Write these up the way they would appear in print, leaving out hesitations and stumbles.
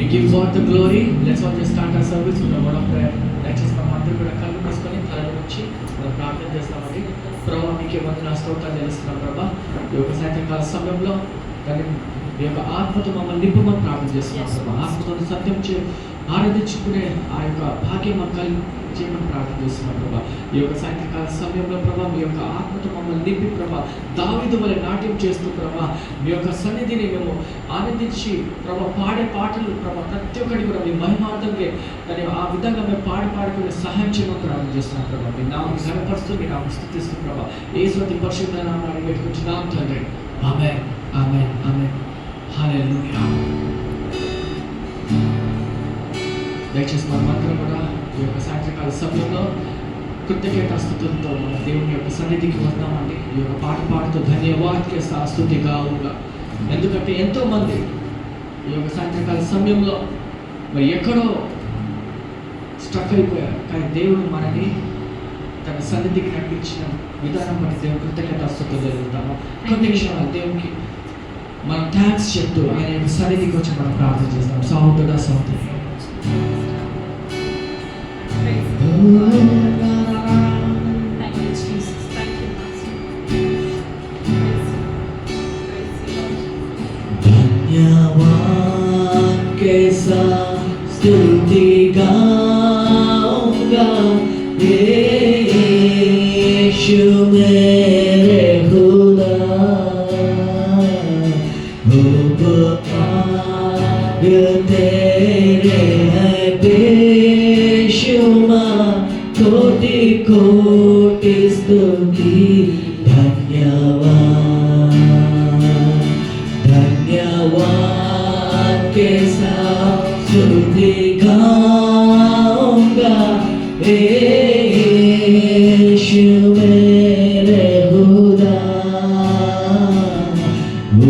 give God the glory. Let's all just start our service with a word of prayer. దయచేసి మనం అందరూ కూడా కళ్ళు మూసుకొని తల నుంచి మనం ప్రార్థన చేస్తామండి. ప్రభా మీకే వందనాలు స్తోత్రాలు చెల్లిస్తున్నాం ప్రభా. ఈ యొక్క సాయంత్రకాల సమయంలో దాన్ని ఈ యొక్క ఆత్మతో మమ్మల్ని నింపమని ప్రార్థన చేస్తున్నాం ప్రభా. ఆత్మతో సత్యం ఆరాధించుకునే ఆ యొక్క భాగ్యం మాకు చేయమని ప్రార్థన చేస్తున్నాం ప్రభా. ఈ యొక్క సాయంత్రకాల సమయంలో ప్రభా మీ యొక్క ఆత్మతో మమ్మల్ని నింపి ప్రభా దావీదు వలె నాట్యం చేస్తూ ప్రభా మీ యొక్క సన్నిధిని మేము ఆనందించి ప్రభా పాడే పాటలు ప్రభా ప్రతి ఒక్కటి కూడా మీ మహిమార్థంగా దాన్ని ఆ విధంగా మేము పాడుకునే సహాయం చేయమని ప్రార్థన చేస్తున్నాం ప్రభా. మీ నామం కనపరుస్తూ మీ నామం స్తుతిస్తూ ప్రభా యేసు పరిశుద్ధ నామమున పెట్టుకుంటున్నాం తండ్రి. ఆమేన్ ఆమేన్ ఆమేన్. హల్లెలూయా. దయచేసి మనమందరం కూడా ఈ యొక్క సాయంత్రకాల సమయంలో కృతజ్ఞతాస్తుతులతో మన దేవుని యొక్క సన్నిధికి వస్తామండి. ఈ యొక్క పాట పాడుతూ ధన్యవాదాలు స్తుతి గావుగా. ఎందుకంటే ఎంతోమంది ఈ యొక్క సాయంత్రకాల సమయంలో మరి ఎక్కడో స్ట్రక్ అయిపోయారు, కానీ దేవుడు మనని తన సన్నిధికి నడిపించిన విధానం బట్టి దేవుడు కృతజ్ఞతాస్తుతులు జరుగుతాము. కొన్ని క్షణాలు దేవునికి మనం థ్యాంక్స్ చెప్తూ ఆయన సన్నిధికి వచ్చి మనం ప్రార్థన చేస్తాం. సహోదర సహోదరి Thank you, Jesus. Thank you, Master. धन्यवाद के साथ स्तुति गाऊंगा यीशु मेरे खुदा, उपकार तेरे है बेशुमार, कोटि कोटि स्तुति धन्यवाद. धन्यवाद के साथ स्तुति गाऊंगा यीशु मेरे खुदा,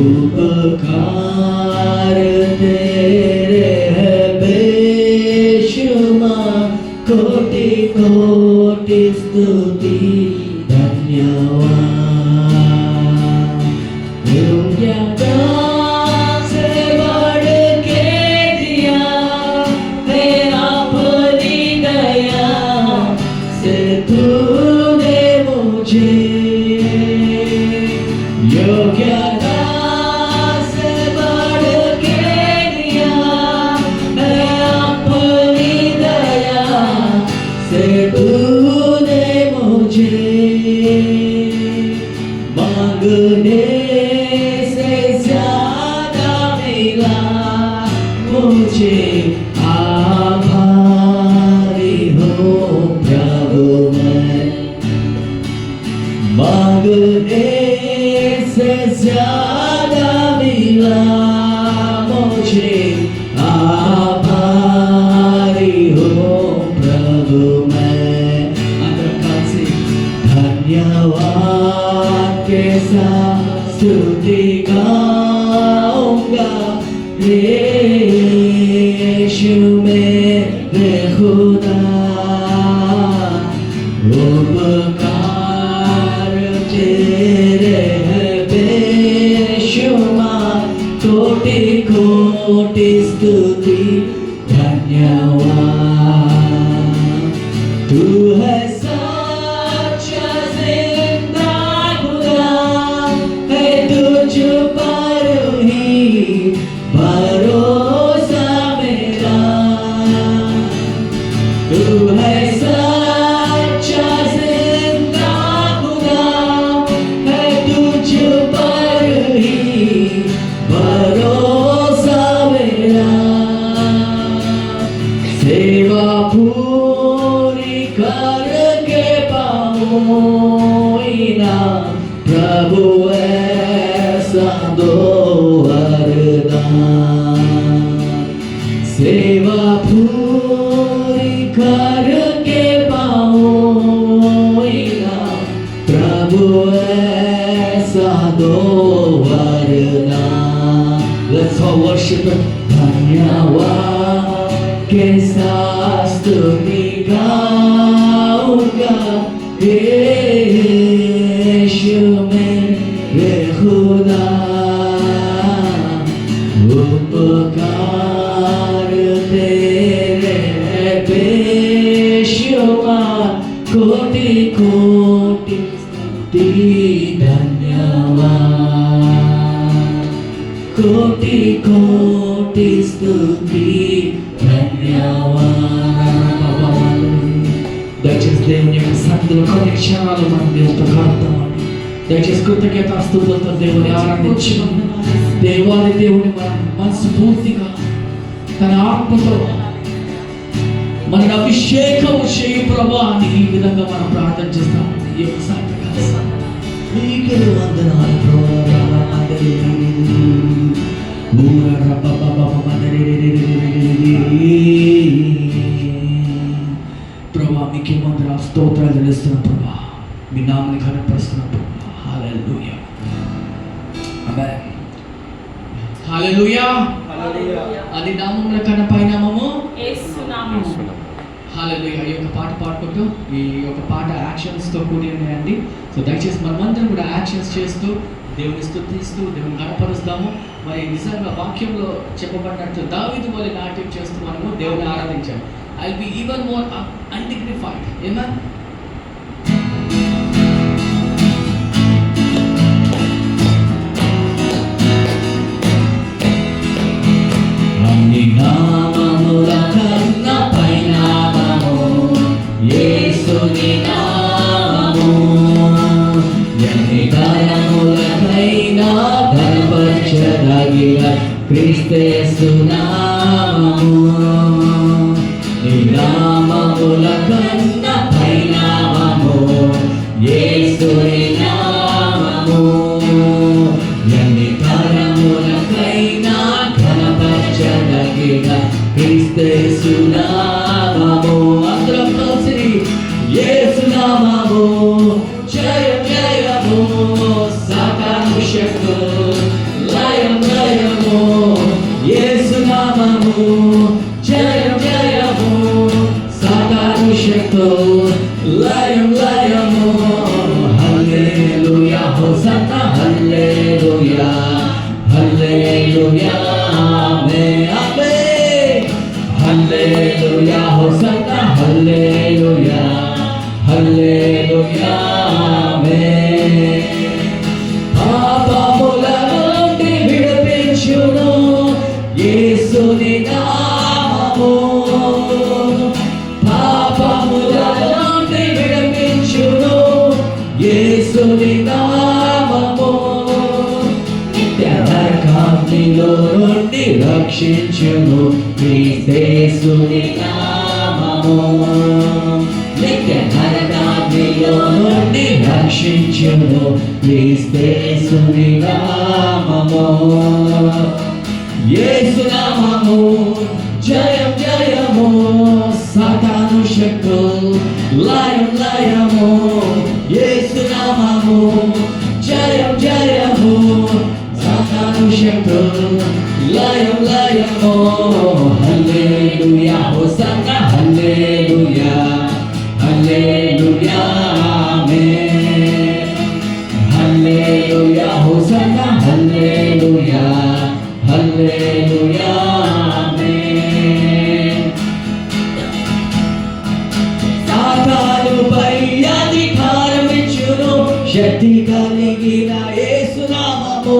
उपकार तेरे है बेशुमार, कोटि कोटि स्तुति धन्यवाद. से बढ़ के दिया है अपनी दया से तूने मुझे, योग्यता से बढ़ के दिया है अपनी दया से तूने मुझे, मांगने से ज्यादा मिला मुझे, आभारी हूँ प्रभु मैं. मांगने से ज्यादा मिला मुझे, आभारी हूँ प्रभु मैं. अंदर कांसी धन्यवाद के साथ स्तुति गाऊंगा यीशु मेरे खुदा, उपकार तेरे है बेशुमार, कोटि कोटि स्तुति धन्यवाद. तू है सच्चा जिंदा खुदा, है तुझ पर ही भरोसा मेरा. तू है सच्चा जिंदा खुदा, है तुझ पर ही भरोसा मेरा. सेवा पूरी करके पाऊँ इनाम, प्रभु ऐसा दो वरदान. सेवा पूरी करके पाऊँ इनाम, प्रभु ऐसा दो वरदान. Let's all worship Him. धन्यवाद के साथ स्तुति गाऊंगा यीशु मेरे खुदा, उपकार స్తుతి కోటి స్తుతి ధన్యవాదాలు. దయచేసి దేవుని యొక్క సన్నిధిలో కొన్ని క్షణాలు మనం దేవునితో గడుపుతామండి. దయచేసి కృతజ్ఞత స్తుతులతో దేవుని ఆరాధించి దేవాది దేవుని మనం మనస్ఫూర్తిగా తన ఆత్మతో మన అభిషేకం చేయు ప్రభా అని ఈ విధంగా మనం ప్రార్థన చేస్తామండి. ఈ యొక్క సాయంత్రకాల నీకే వందనాలు ప్రభా. ప్రభా మీకే వందనాలు స్తోత్రాలు చెల్లిస్తున్నాం ప్రభా. మీ నామని ఘనపరుస్తున్నాం ప్రభా. హల్లెలూయా ఆమేన్. హల్లెలూయా. అది నామముల కన్నా పై నామము యేసు నామము. హల్లెలూయా. ఈ యొక్క పాట పాడుకుంటూ ఈ యొక్క పాట యాక్షన్స్తో కూడి ఉన్నాయండి. సో దయచేసి మనమందరం కూడా యాక్షన్స్ చేస్తూ దేవుని స్తుతిస్తూ దేవుని గణపరుస్తాము. మరి నిజంగా వాక్యంలో చెప్పబడినట్టు దావీదు వలె నాట్యం చేస్తూ మనము దేవుని ఆరాధించాము. I will be even more undignified. ఆమేన్. అన్ని నామముల కన్నా పై నామము యేసుని నామము. ఎన్ని తరములకైనా ఘనపరచదగిన క్రీస్తు నామము. నీ నామముల కన్నా పై నామము యేసుని నామము. ఎన్ని తరములకైనా ఘనపరచదగిన క్రీస్తు నామము. అందరం కలిసి యేసు నామము జయం జయము. సాతాను శక్తులు లయం లయము. యేసు నామము జయం జయము. సాతాను శక్తులు లయం లయము. హల్లెలూయా హోసన్నా హల్లెలూయా హల్లెలూయా ఆమేన్ ఆమేన్. హల్లెలూయా హోసన్నా హల్లెలూయా హల్లెలూయా ఆమేన్. పాపముల నుండి విడిపించును యేసుని నామము. పాపముల నుండి విడిపించును యేసుని నామము. నిత్య నరకాగ్నిలో నుండి రక్షించును క్రీస్తేసుని నామము. నిత్య నరకాగ్నిలో నుండి రక్షించును క్రీస్తేసుని నామము. యేసు నామము జయం జయము. సాతాను శక్తులు లయం లయము. యేసు నామము జయం జయము. సాతాను శక్తులు లయం లయము. హల్లెలూయా హోసన్నా హల్లెలూయా హల్లెలూయా ఆమేన్. హల్లెలూయా హోసన్నా హల్లెలూయా హల్లెలూయా ఆమేన్. సాతానుపై అధికారం ఇచ్చును శక్తి కలిగిన యేసు నామము.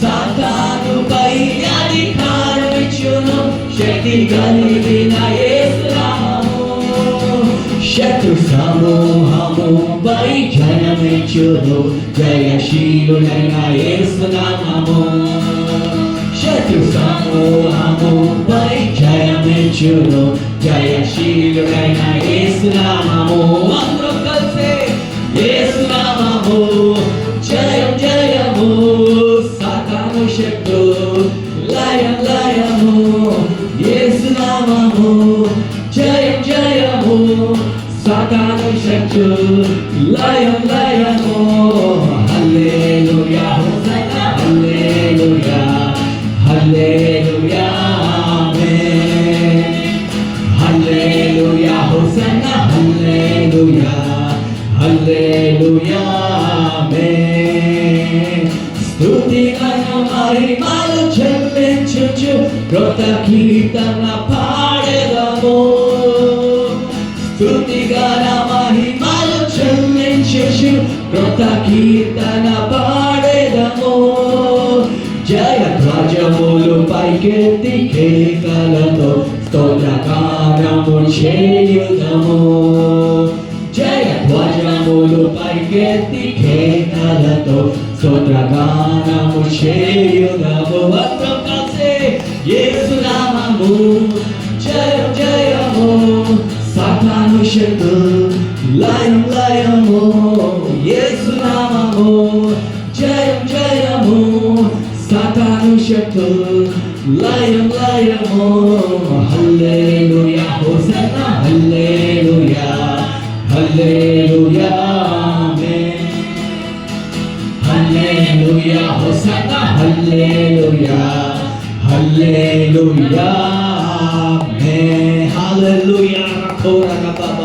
సాతానుపై అధికారం ఇచ్చును శక్తి కలిగిన యేసు నామము. శత్రు సమూహముపై జయమిచ్చును జయశీలుడైన యేసు నామము. శత్రు సమూహముపై జయమిచ్చును జయశీలుడైన యేసు నామము. అందరం కలిసి యేసు నామము జయం జయము. సాతాను శక్తులు లయం లయము. యేసు నామము జయం జయము. సాతాను శక్తులు లయం లయము. హల్లెలూయా హోసన్నా హల్లెలూయా హల్లెలూయా ఆమేన్. హల్లెలూయా హోసన్నా హల్లెలూయా హల్లెలూయా ఆమేన్. స్తుతి ఘన మహిమలు చెల్లించుచు కృత కీర్తన పాడెదము. స్తుతి ఘన మహిమలు చెల్లించుచు కృత కీర్తన పాడెదము. పైకెత్తి కేకలతో స్తోత్రగానము చేయుదము. జయ ధ్వజములు పైకెత్తి కేకలతో స్తోత్రగానము చేయుదము. అందరం కలిసి యేసు నామము జయం జయము. సాతాను శక్తులు లయం లయము. యేసు నామము జయం జయము. సాతాను శక్తులు లయం లయము. హల్లెలూయా హోసన్నా హల్లెలూయా హల్లెలూయా ఆమేన్. హల్లెలూయా హోసన్నా హల్లెలూయా హల్లెలూయా ఆమేన్. హల్లెలూయా రకోరగబబ.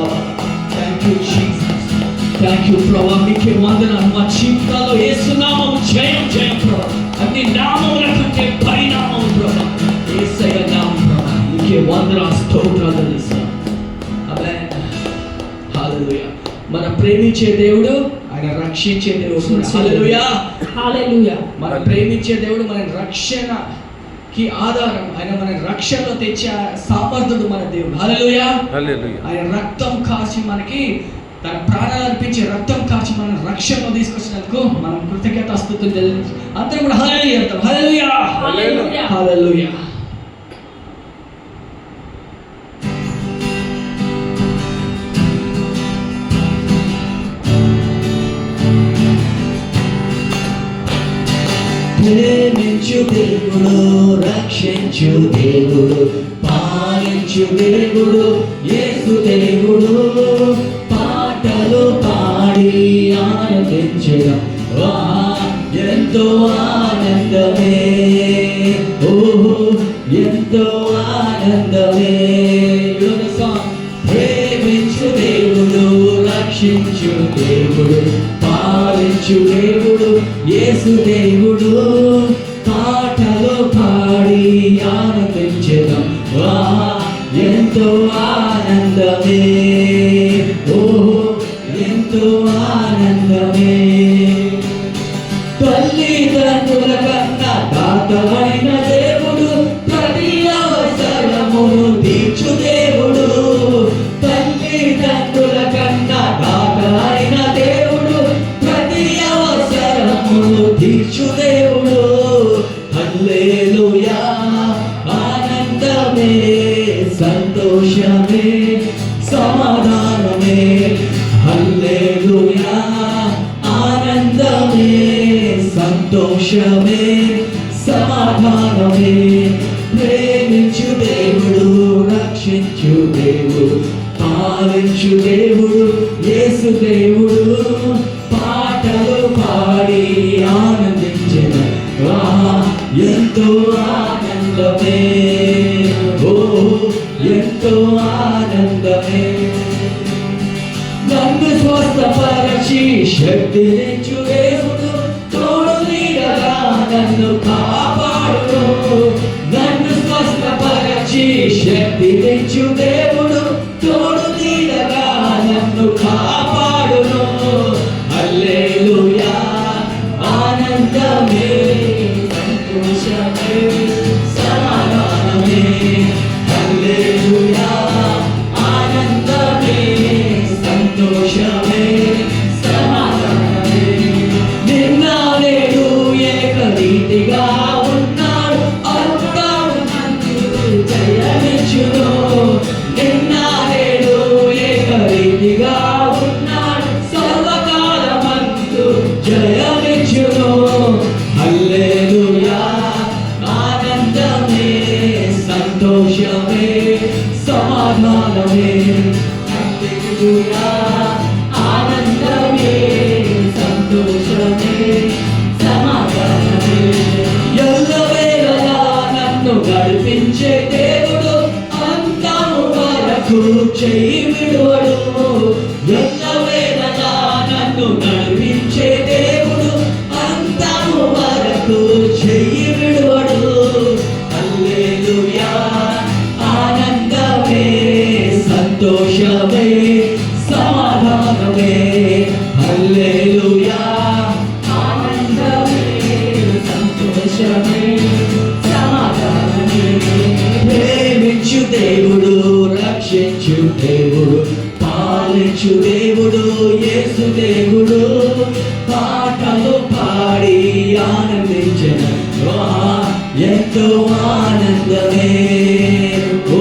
Thank you Jesus. Thank you ప్రభువా, మీకే వందనాలు. మా జీవితాల్లో యేసు నామము జయం జయం ప్రభువా. అన్ని నామముల కంటే పరిణామం ప్రభువా యేసయ్య నామం ప్రభువా. మీకే వందనాలు స్తోత్రాలు తెలుస్తాం. ఆమేన్. హల్లెలూయా. మన ప్రేమించే దేవుడు ఆయన రక్షించే దేవుడు. హల్లెలూయా హల్లెలూయా. మన ప్రేమించే దేవుడు మన రక్షణకి ఆధారం. ఆయన మన రక్షణలో తెచ్చే సామర్థ్యుడు మన దేవుడు. హల్లెలూయా. ఆయన రక్తం కాచి మనకి తన ప్రాణాలు అర్పించి రక్తం కాచి మన రక్షణలో తీసుకొచ్చినందుకు మనం కృతజ్ఞతాస్తుతులు చెల్లించి అందరం కూడా హల్లెలూయా అంటాం. హల్లెలూయా హల్లెలూయా హల్లెలూయా. ప్రేమించు దేవుడు, రక్షించు దేవుడు, పాలించు దేవుడు యేసు దేవుడు. పాటలు పాడి ఆనందించడం ఎంతో ఆనందమే. ఓహో ఎంతో ఆనందమే. ప్రేమించు దేవుడు, రక్షించు దేవుడు, పాలించు దేవుడు యేసు దేవుడు. పాటలు పాడి ఆనందించడం ఎంతో ఆనందమే. ఓహో ఎంతో ఆనందమే. తల్లిదండ్రుల కన్నా దాతమైన దేవుడు, ప్రతి అవసరమును తీర్చు దేవుడు. తల్లిదండ్రుల కన్నా దాతమైన దేవుడు, ప్రతి అవసరమును తీర్చు దేవుడు. హల్లెలూయా ఆనందమే సంతోషమే సమాధానమే. హల్లెలూయా ఆనందమే సంతోషమే సమాధానమే. ప్రేమించు దేవుడు, రక్షించు దేవుడు, పాలించు దేవుడు యేసు దేవుడు. పాటలు పాడి ఆనందించిన ఎంతో ఆనందమే. ఓ ఎంతో ఆనందమే. నన్ను స్వస్థపరచి శక్తినిచ్చు దేవుడు, తోడు నీడగా నన్ను కాపాడును. నన్ను స్వస్థపరచి శక్తినిచ్చు దేవుడు, తోడు నీడగా నన్ను కాపాడును. హల్లెలూయా ఆనందమే సంతోషమే సమాధానమే. హల్లెలూయా ఆనందమే సంతోషమే సమాధానమే. నిన్న నేడు ఏకరీతిగా ఉన్నాడు, అద్భుతాలు నన్ను జయమిచ్చును. నిన్న నేడు ఏకరీతిగా ఉన్నాడు, సర్వకాలమందు జయమిచ్చును. హల్లెలూయా ఆనందమే సంతోషమే సమాధానమే. హల్లెలూయా ఆనందమే సంతోషమే సమాధానమే. ఎల్లవేళలా నన్ను నడిపించే దేవుడు, అంతము వరకు చెయ్యి విడువడు. ఎల్లవేళలా నన్ను నడిపించే దేవుడు, అంతము వరకు చెయ్యి విడువడు. హల్లెలూయా ఆనందమే సంతోషమే సమాధానమే. హల్లెలూయా ఆనందమే సంతోషమే సమాధానమే. ఆరాధించు దేవుడు యేసు దేవుడు, పాటలు పాడి ఆనందించెను. ఎంతో ఆనందమే, ఓ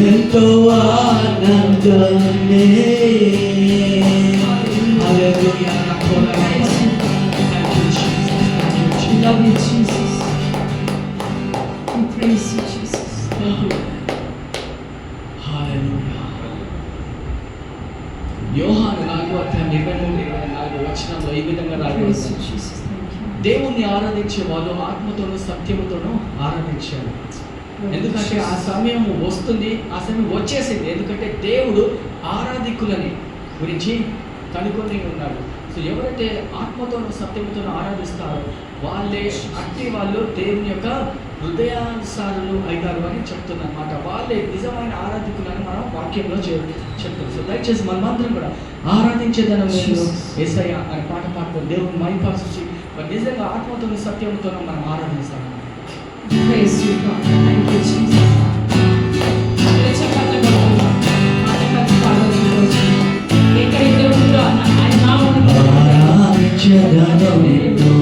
ఎంతో ఆనందమే. హల్లెలూయా. We love you, Jesus. We praise you, Jesus. హల్లెలూయా. యోహాను 4:23-24 ఈ విధంగా Praise రాయబడింది. you, Jesus. Thank you. దేవుణ్ణి ఆరాధించే వాళ్ళు ఆత్మతోనూ సత్యముతోనూ ఆరాధించారు. ఎందుకంటే ఆ సమయం వస్తుంది, ఆ సమయం వచ్చేసింది. ఎందుకంటే దేవుడు ఆరాధికులని గురించి కనుకొని ఉన్నాడు. సో ఎవరైతే ఆత్మతోనూ సత్యముతోనూ ఆరాధిస్తారో వాళ్ళే అట్టి వాళ్ళు దేవుని యొక్క హృదయానుసారులు అవుతారు అని చెప్తున్నారు అన్నమాట. వాళ్ళే నిజమైన ఆరాధికులని మనం వాక్యంలో చెప్తాం. సో దయచేసి మనమందరం కూడా ఆరాధించేదనం యేసయ్య అని పాట పాడుకొని దేవుని మైపాల్సి మరి నిజంగా ఆత్మతోనూ సత్యముతోనూ మనం ఆరాధిస్తాం. Praise you, God. Thank you, Jesus. చప్పట్లు కొడదాం. మాట కలిసి పాడదాం ఈరోజు. ఎక్కడైతే ఉందో ఆయన నామమును ఆరాధించెదను నిన్ను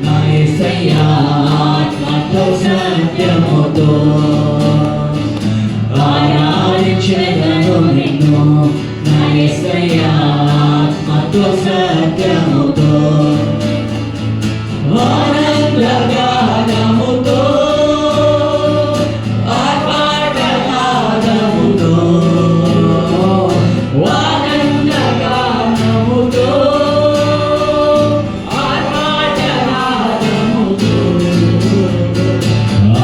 నా యేసయ్యా ఆత్మతో సత్యముతో. ఆరాధించెదను నిన్ను నా యేసయ్యా ఆత్మతో సత్యముతో. ఆనందగానముతో ఆర్భాటనాదముతో ఆనందగానముతో ఆర్భాటనాదముతో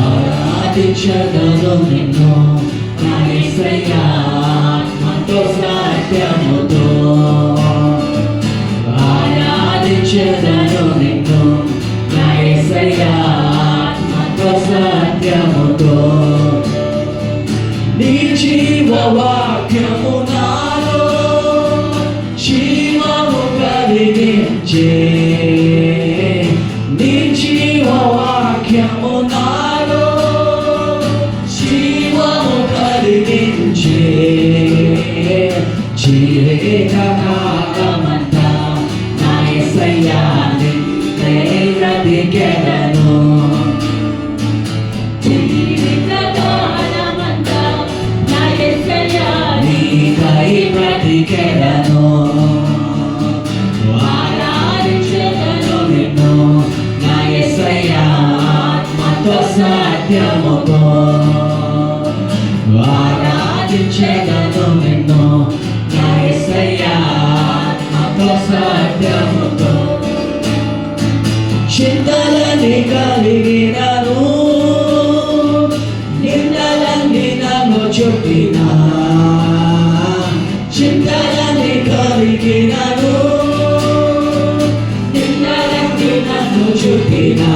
ఆరాధించెదను నిన్ను నా యేసయ్యా ఆత్మతో సత్యముతో. ఆరాధించెదను నిన్ను నా యేసయ్యా ఆత్మతో సత్యముతో. నీ జీవవాక్యము నాలో జీవము కలిగించే. నీ జీవవాక్యము నాలో జీవము కలిగించే. జీవితకాలమంతా నా యేసయ్యా నిన్నే బ్రతికెదను. జీవితకాలమంతా నా యేసయ్యా నీకై బ్రతికెదను. ఆరాధించెదను నిన్ను నా యేసయ్యా ఆత్మతో సత్యముతో. ఆరాధించెదను నిన్ను నా యేసయ్యా ఆత్మతో సత్యముతో. చింతలని కలిగినను నిందలన్నీ నన్ను చుట్టినా. చింతలని కలిగినను నిందలన్నీ నన్ను చుట్టినా.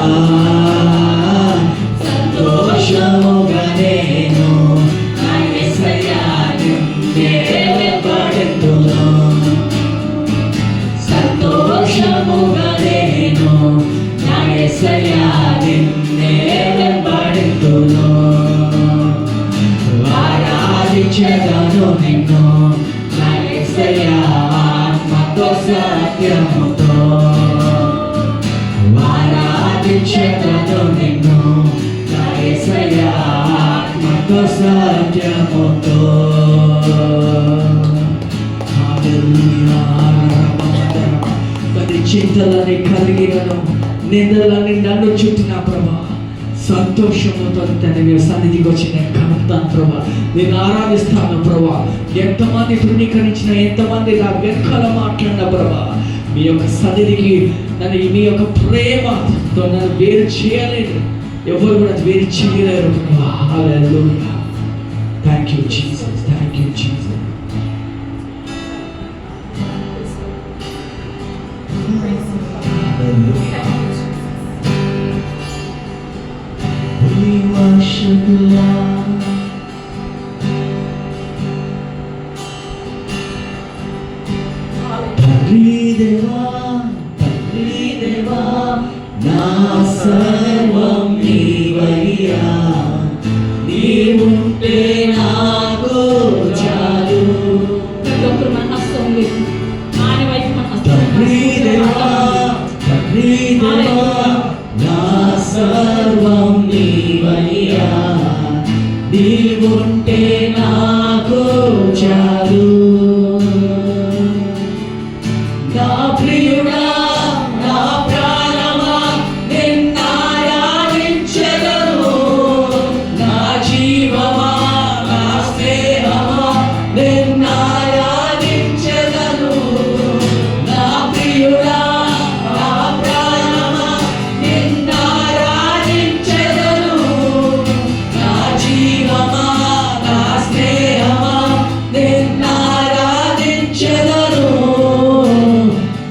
సంతోషముగా నేను నా యేసయ్యా నిన్నే వెంబడింతును. సంతోషముగా నేను నా యేసయ్యా నిన్నే వెంబడింతును. ఆరాధించెదను నిన్ను నా యేసయ్యా ఆత్మతో సత్యముతో. ఆరాధించెదను నిన్ను నా యేసయ్యా ఆత్మతో సత్యముతో. హల్లెలూయా. ప్రతి చింతలని కలిగినను నిందలని నన్ను చుట్టిన ప్రభా సంతోషముతో తన సన్నిధికి వచ్చి నేను కలుగుతాను ప్రభా. నేను ఆరాధిస్తాను ప్రభా. ఎంతమంది తృణీకరించిన, ఎంతమంది నా వెనకాల మాట్లాడిన ప్రభా, మీ యొక్క సన్నిధికి నన్ను మీ యొక్క ప్రేమతో నన్ను వేరు చేయలేదు. ఎవరు కూడా వేరు చేయలేరు ప్రభా. హల్లెలూయా. Thank you Jesus. Thank you Jesus. Praise you, God. Hallelujah. Thank you, Jesus. We worship you, Lord. తండ్రి దేవా నా సర్వం నీవయ్యా. నీవుంటే నాకు చాలు. ప్రతి ఒక్కరు మన సర్వం నీవయ్యా, నీవుంటే నాకు చాలు. నా ప్రియుడా, నా ప్రాణమా, నిన్నారాధించెదను. నా జీవమా, నా స్నేహమా, నిన్నారాధించెదను. నా ప్రియుడా, నా ప్రాణమా, నిన్నారాధించెదను. నా జీవమా, నా స్నేహమా, నిన్నారాధించెదను.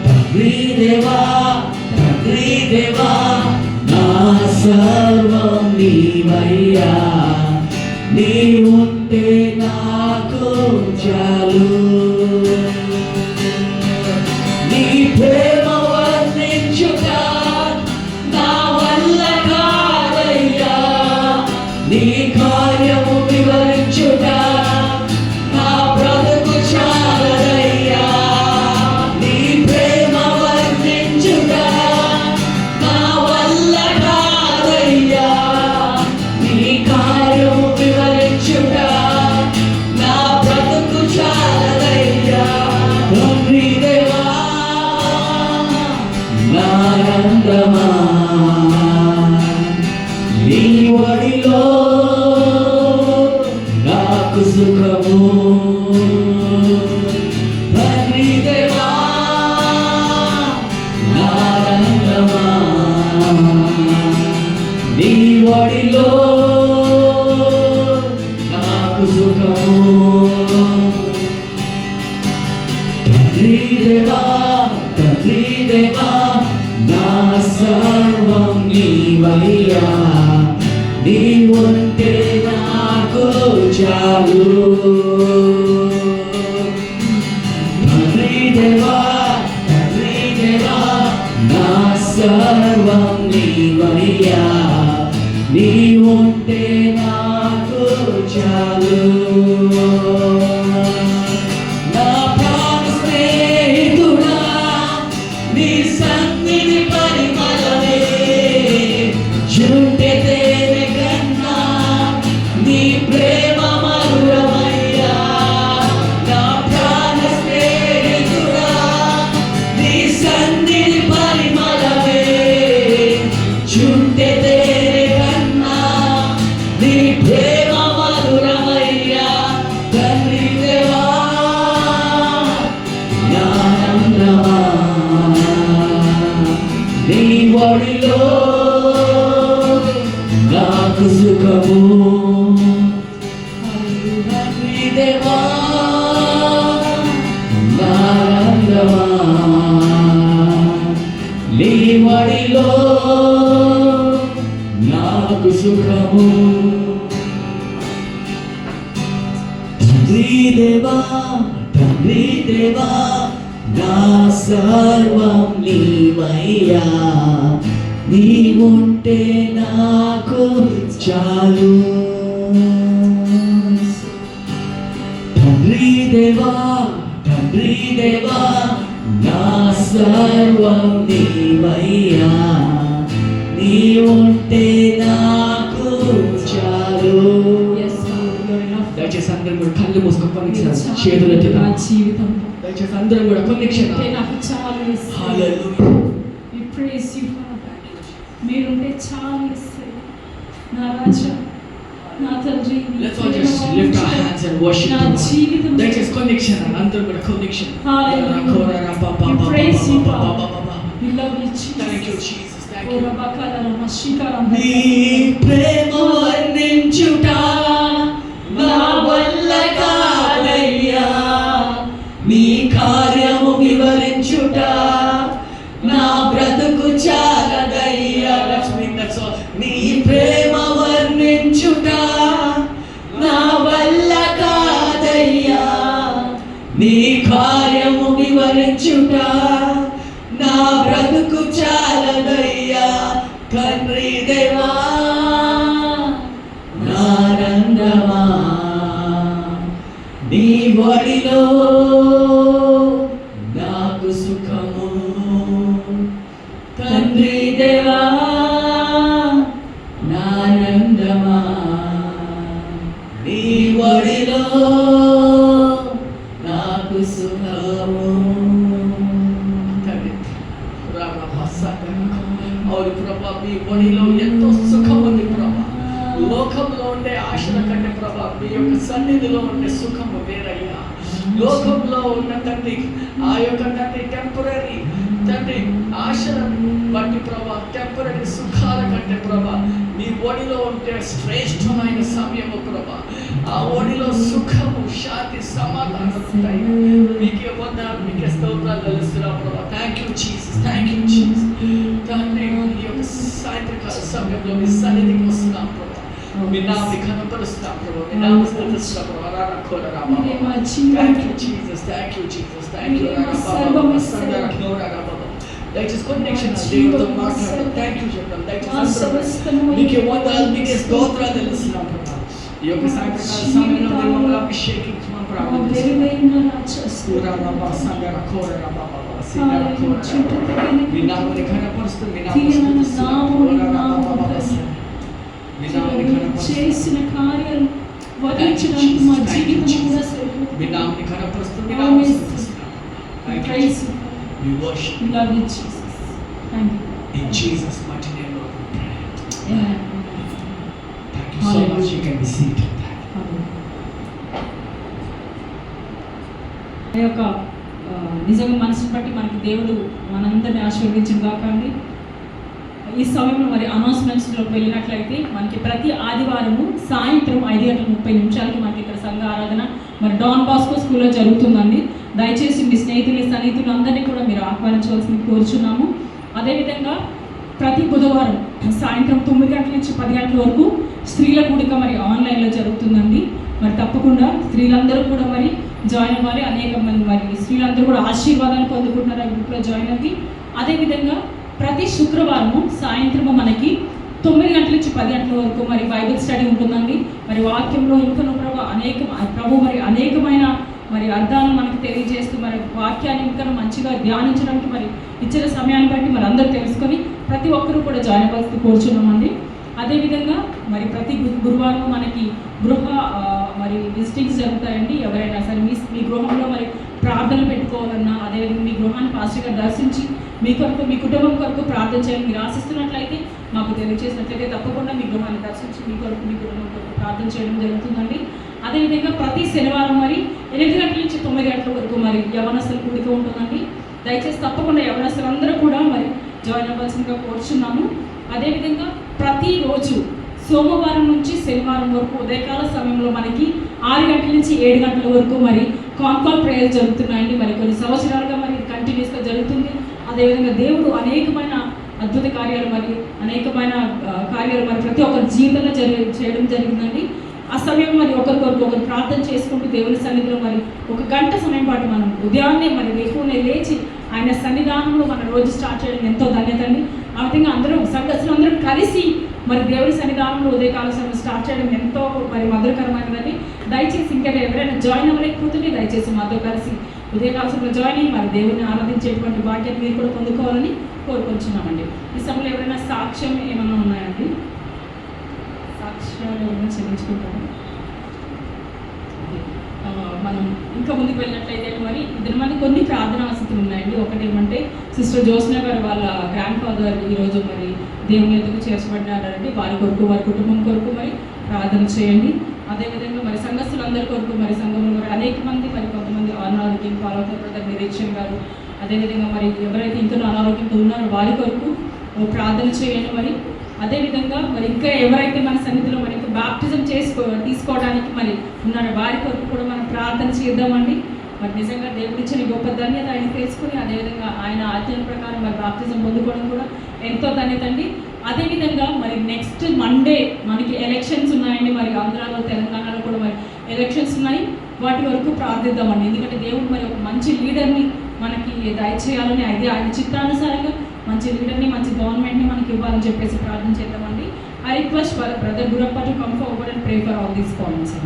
తండ్రి దేవా, తండ్రి దేవా, నా సర్వం నీవయ్యా, నీవుంటే నాకు చాలు. నీ ప్రేమ వర్ణించుట నా వల్ల కాదయ్యా, నీ కార్యము వివరించుట నా బ్రతుకు చాలదయ్యా. నీ ప్రేమ వర్ణించుట నా వల్ల కాదయ్యా, నీ కార్యము వివరించుట నా బ్రతుకు చాలదయ్యా. తండ్రి దేవా, నా ఆనందమా, నీ ఒడిలో నాకు సుఖము. తండ్రి దేవా, నా ఆనందమా, నీ ఒడిలో నాకు సుఖము. తండ్రి దేవా, తండ్రి దేవా, నా సర్వం నీవయ్యా, నీవుంటే నాకు చాలు. తండ్రి దేవా, తండ్రి దేవా, నా సర్వం నీవయ్యా, నీవుంటే నాకు చాలు. నా ప్రాణ స్నేహితుడా, నీ సన్నిధి పరిమళమే చుంటే తేనె కన్నా నీ ప్రేమ మధురమయ్యా. నా ప్రాణ స్నేహితుడా, నీ సన్నిధి పరిమళమే చుంటే తేనె కన్నా నీ ప్రేమ మధురమయ్యా. తండ్రి దేవా, నా ఆనందమా, నీ ఒడిలో నాకు సుఖము. తండ్రి దేవా, నా ఆనందమా, నీ ఒడిలో నాకు సుఖము. తండ్రి దేవా, తండ్రి దేవా, నా సర్వం నీవయ్యా, నీవుంటే నాకు చాలు. తండ్రి దేవా, తండ్రి దేవా, నా సర్వం నీవయ్యా, నీవుంటే నాకు చాలు. Yes, Lord, you're enough. దయచేసి అందరం కూడా కళ్ళు మూసుకొని మీరు చేతులు చాలు నా జీవితంలో. దయచేసి అందరం కూడా కొన్ని మీరుంటే క్షణాలు నాకు చాలు యేసయ్యా. హల్లెలూయా. We praise you, Father. మీరుంటే చాలు యేసయ్యా. నా రాజా, నా తండ్రి, నీ Let's all Prema just lift our వంచుట hands and worship నా the Lord. జీవితం దయచేసి కొన్ని క్షణాలు అందరం కూడా కొన్ని క్షణాలు. Hallelujah. We praise you, Father. We love you, Thank you, Jesus. Jesus. Thank oh you. రబకాల రమశికారం నీ ప్రేమ వర్ణించుట నా వల్ల కాదయ్యా, నీ కార్యము వివరించుట నా బ్రతుకు చాలదయ్యా. That's all. నీ ప్రేమ వర్ణించుట నా వల్ల కాదయ్యా, నీ కార్యము వివరించుట నా బ్రతుకు చాలదయ్యా. తండ్రి దేవా, నా ఆనందమా, నీ ఒడిలో నాకు సుఖము. తండ్రి దేవా, ప్రభా మీ ఒడిలో ఎంతో సుఖం ఉంది ప్రభా. లోకంలో ఉండే ఆశల కంటే ప్రభా మీ యొక్క సన్నిధిలో ఉండే సుఖము వేరయ్యా. లోకంలో ఉన్న తండ్రి ఆ యొక్క తండ్రి టెంపరీ తండ్రి ఆశలను బట్టి ప్రభా, టెంపరీ సుఖాల కంటే ప్రభా మీ ఒడిలో ఉంటే శ్రేష్టమైన సమయము ప్రభా. ఆ ఒడిలో సుఖము, శాంతి, సమాధానం ఉంటాయి. మీకే వందనాలు, మీకే స్తోత్రాలు తెలుస్తున్నాం ప్రభా. Thank you Jesus, thank you Jesus. తండ్రి ఈ యొక్క సాయంత్రకాల సమయంలో మీ సన్నిధికి వస్తున్నాం ప్రభా. మీ నామని కనపరుస్తున్నాం ప్రభా, మీ నామ స్తుతిస్తున్నాం ప్రభా. రారా కోర Rama. Thank you Jesus, thank you Jesus, thank you రారా బాబా. సందర కోర రామా. దయచేసి కనెక్షన్ దేవుడితో మాట్లాడడం. థ్యాంక్ యూ చెప్తాం. దయచేసి మీకే వందనాలు, మీకే స్తోత్రాలు తెలుస్తున్నాం ప్రభా. ఈ యొక్క సాయంత్రకాల సమయంలో మమ్మల్ని అభిషేకించమని ప్రార్థిస్తున్నాం. మీ నామని కనపరుస్తూ మీ చేసిన కార్యాలు వర్ణించడానికి మా జీవితం కూడా సరిపోదు. మీ నామని కనపరుస్తూ మీ నామని స్తుతిస్తున్నాం. We worship We love you, Jesus. Thank you. in Jesus' mighty name, Lord. We pray. Amen. Thank you so much. You can be seated. ఆ యొక్క నిజంగా మనసుని బట్టి మనకి దేవుడు మనందరిని ఆశీర్వదించిన కాకండి. ఈ సమయంలో మరి అనౌన్స్మెంట్స్లోకి వెళ్ళినట్లయితే మనకి ప్రతి ఆదివారము సాయంత్రం 5:30 మనకి ఇక్కడ సంఘ ఆరాధన మరి డాన్ బాస్కో స్కూల్లో జరుగుతుందండి. దయచేసి మీ సన్నిహితులు అందరినీ కూడా మీరు ఆహ్వానించవలసింది కోరుచున్నాము. అదేవిధంగా ప్రతి బుధవారం సాయంత్రం 9 గంటల నుంచి 10 గంటల వరకు స్త్రీల కూడిక మరి ఆన్లైన్లో జరుగుతుందండి. మరి తప్పకుండా స్త్రీలందరూ కూడా మరి జాయిన్ అవ్వాలి. అనేక మంది మరి స్త్రీలందరూ కూడా ఆశీర్వాదాలు పొందుకుంటున్నారు ఆ గ్రూప్లో జాయిన్ అవ్వి. అదేవిధంగా ప్రతి శుక్రవారము సాయంత్రము మనకి 9 గంటల నుంచి 10 గంటల వరకు మరి బైబిల్ స్టడీ ఉంటుందండి. మరి వాక్యంలో ఇంకా ప్రభు మరి అనేకమైన మరి అర్థాలను మనకి తెలియజేస్తూ మరి వాక్యాన్ని ఇంకా మంచిగా ధ్యానించడానికి మరి ఇచ్చిన సమయాన్ని బట్టి మరి అందరూ తెలుసుకొని ప్రతి ఒక్కరూ కూడా జాయిన్ అవ్వాల్సి కోరుచున్నామండి. అదేవిధంగా మరి ప్రతి గురువారం మనకి గృహ మరి విజిటింగ్స్ జరుగుతాయండి. ఎవరైనా సరే మీ గృహంలో మరి ప్రార్థనలు పెట్టుకోవాలన్నా, అదేవిధంగా మీ గృహాన్ని పాస్టర్ గారు దర్శించి మీ కొరకు మీ కుటుంబం కొరకు ప్రార్థన చేయాలని మీరు ఆశిస్తున్నట్లయితే మాకు తెలియజేసినట్లయితే తప్పకుండా మీ గృహాన్ని దర్శించి మీ కొరకు మీ కుటుంబం కొరకు ప్రార్థన చేయడం జరుగుతుందండి. అదేవిధంగా ప్రతి శనివారం మరి 8 గంటల నుంచి 9 గంటల వరకు మరి యవనస్తుల కూడిక ఉంటుందండి. దయచేసి తప్పకుండా యవనస్తులందరూ కూడా మరి జాయిన్ అవ్వాల్సిందిగా కోరుచున్నాము. అదేవిధంగా ప్రతిరోజు సోమవారం నుంచి శనివారం వరకు ఉదయకాల సమయంలో మనకి 6 గంటల నుంచి 7 గంటల వరకు మరి కాల్ ప్రేయర్ జరుగుతున్నాయండి. మరి కొన్ని సంవత్సరాలుగా మరి కంటిన్యూస్గా జరుగుతుంది. అదేవిధంగా దేవుడు అనేకమైన అద్భుత కార్యాలు మరి అనేకమైన కార్యాలు మరి ప్రతి ఒక్కరి జీవితంలో చేయడం జరిగిందండి. ఆ సమయం మరి ఒకరికొరకు ఒకరు ప్రార్థన చేసుకుంటూ దేవుని సన్నిధిలో మరి 1 గంట సమయం పాటు మనం ఉదయాన్నే మరి ఎక్కువనే లేచి ఆయన సన్నిధానంలో మన రోజు స్టార్ట్ చేయడం ఎంతో ధన్యత అండి. ఆ విధంగా అందరూ సంఘస్థులు అందరూ కలిసి మరి దేవుని సన్నిధానంలో ఉదయకాల సమయం స్టార్ట్ చేయడం ఎంతో మరి మధురకరమైనదని. దయచేసి ఇంకా ఎవరైనా జాయిన్ అవ్వలేకపోతుంటే దయచేసి మాతో కలిసి ఉదయకాల సమయంలో జాయిన్ అయ్యి మరి దేవుని ఆరాధించేటువంటి భాగ్యాన్ని మీరు కూడా పొందుకోవాలని కోరుకుంటున్నామండి. ఈ సమయంలో ఎవరైనా సాక్ష్యం ఏమైనా ఉన్నాయండి? సాక్ష్యాలు ఏమైనా చెల్లించుకుంటాము. మనం ఇంకా ముందుకు వెళ్ళినట్లయితే మరి ఇద్దరు మంది కొన్ని ప్రార్థనా వసతులు ఉన్నాయండి. ఒకటి ఏమంటే సిస్టర్ జ్యోత్స్న గారు వాళ్ళ గ్రాండ్ ఫాదర్ ఈరోజు మరి దేవుని ఎదుగు చేర్చబడినారండి. వారి కొరకు వారి కుటుంబం కొరకు మరి ప్రార్థన చేయండి. అదేవిధంగా మరి సంఘస్థులందరి కొరకు మరి సంఘంలో మరి అనేక మంది మరి కొంతమంది అనారోగ్యం పాలవుతారు నిరీక్షణ గారు, అదేవిధంగా మరి ఎవరైతే ఇంకా అనారోగ్యంతో ఉన్నారో వారి కొరకు ప్రార్థన చేయండి. మరి అదేవిధంగా మరి ఇంకా ఎవరైతే మన సన్నిధిలో మరి ఇంకా బాప్టిజం తీసుకోవడానికి మరి ఉన్నారో వారి కొరకు కూడా మనం ప్రార్థన చేద్దామండి. మరి నిజంగా దేవుడిచ్చిన గొప్ప ధన్యత ఆయన తెలుసుకుని అదేవిధంగా ఆయన ఆజ్ఞల ప్రకారం మరి బాప్టిజం పొందుకోవడం కూడా ఎంతో ధన్యత అండి. అదేవిధంగా మరి నెక్స్ట్ మండే మనకి ఎలక్షన్స్ ఉన్నాయండి. మరి ఆంధ్రాలో తెలంగాణలో కూడా మరి ఎలక్షన్స్ ఉన్నాయి. వాటి వరకు ప్రార్థిద్దామండి. ఎందుకంటే దేవుడు మరి ఒక మంచి లీడర్ని మనకి దయచేయాలని అయితే ఆయన చిత్తానుసారంగా మంచి లీడర్ని మంచి గవర్నమెంట్ని మనకి ఇవ్వాలని చెప్పేసి ప్రార్థన చేద్దామండి. I request for brother Gurappa to come forward and pray for all these points.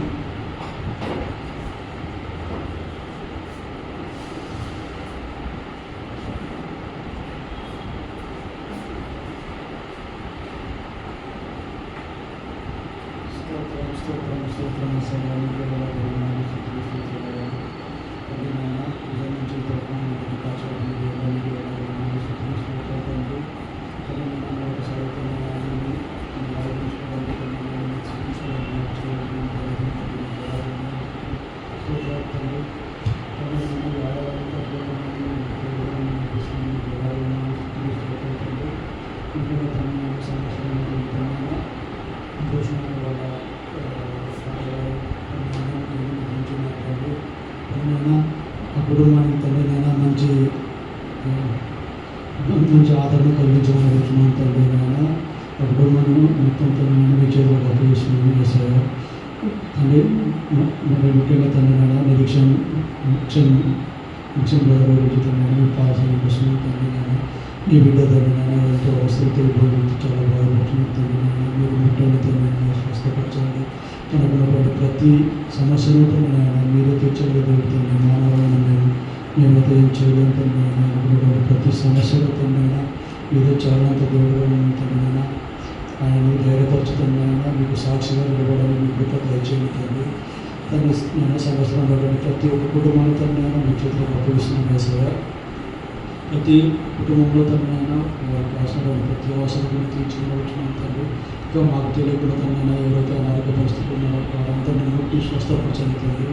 మరి ముఖ్యంగా తండ్రి నిరీక్షణ గురించి తండ్రి పాల్సిన కోసం తండ్రి నీ బిడ్డ తండ్రి ఎంతో అవసరంతో చాలా బాధపడుతుంది తండ్రి మీరు ముఖ్యంగా తండ్రి స్వస్థపరచండి తనకున్నటువంటి ప్రతి సమస్యను తండ్రి మీరే తీర్చగలుగుతుంది మానవాన్ని మేమైతే ఏం చేయలేము తండ్రి అనుకున్నటువంటి ప్రతి సమస్యలో తండ్రి మీరే చాలా దేవుడుగా తండ్రి ఆయన ధైర్యపరచుతున్నాయన మీకు సాక్షిగా నిలబడాలని మీ కృప దయచేయండి తండ్రి తండ్రి సంవత్సరం ఉన్నటువంటి ప్రతి ఒక్క కుటుంబాన్ని తండ్రి మీ చేతిలో అప్పగిస్తున్నాం సార్ ప్రతి కుటుంబంలో తండ్రి అవసరం ప్రతి అవసరం తీర్చుకోవచ్చున్నాం తండ్రి ఇంకా మాకు తెలియకుండా తండ్రి ఎవరైతే అనారోగ్య పరిస్థితులు ఉన్నారో వారంతా ముట్టి స్వస్థపరచండి తండ్రి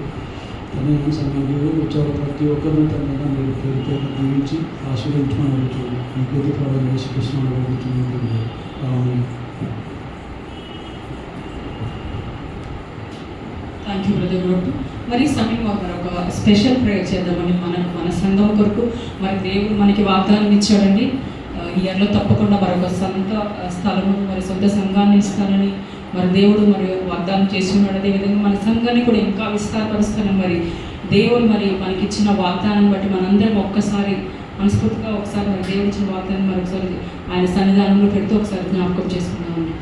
తండ్రి ఈ సమయంలో వచ్చారు ప్రతి ఒక్కరిని తండ్రి మీరు పేరు పేరు దీవించి ఆశీర్వించమని చూడండి మీ పేరు ప్రాణం వేసుకృష్ణ తండ్రి థ్యాంక్ యూ బ్రదర్ గోటు. మరి ఈ సమయంలో మరొక స్పెషల్ ప్రేయర్ చేద్దామని మన సంఘం కొరకు మరి దేవుడు మనకి వాగ్దానం ఇచ్చాడండి. ఈ ఇయర్లో తప్పకుండా మరొక సొంత స్థలము మరి సొంత సంఘాన్ని ఇస్తానని మరి దేవుడు మరి వాగ్దానం చేసి ఉన్నాడు. అదేవిధంగా మన సంఘాన్ని కూడా ఇంకా విస్తారపరుస్తానని మరి దేవుడు మరి మనకి ఇచ్చిన వాగ్దానాన్ని బట్టి మనందరం ఒక్కసారి మనస్ఫూర్తిగా ఒకసారి మరి దేవుడు ఇచ్చిన వాగ్దానం మరొకసారి ఆయన సన్నిధానంలో పెడుతూ ఒకసారి జ్ఞాపకం చేసుకున్నామండి.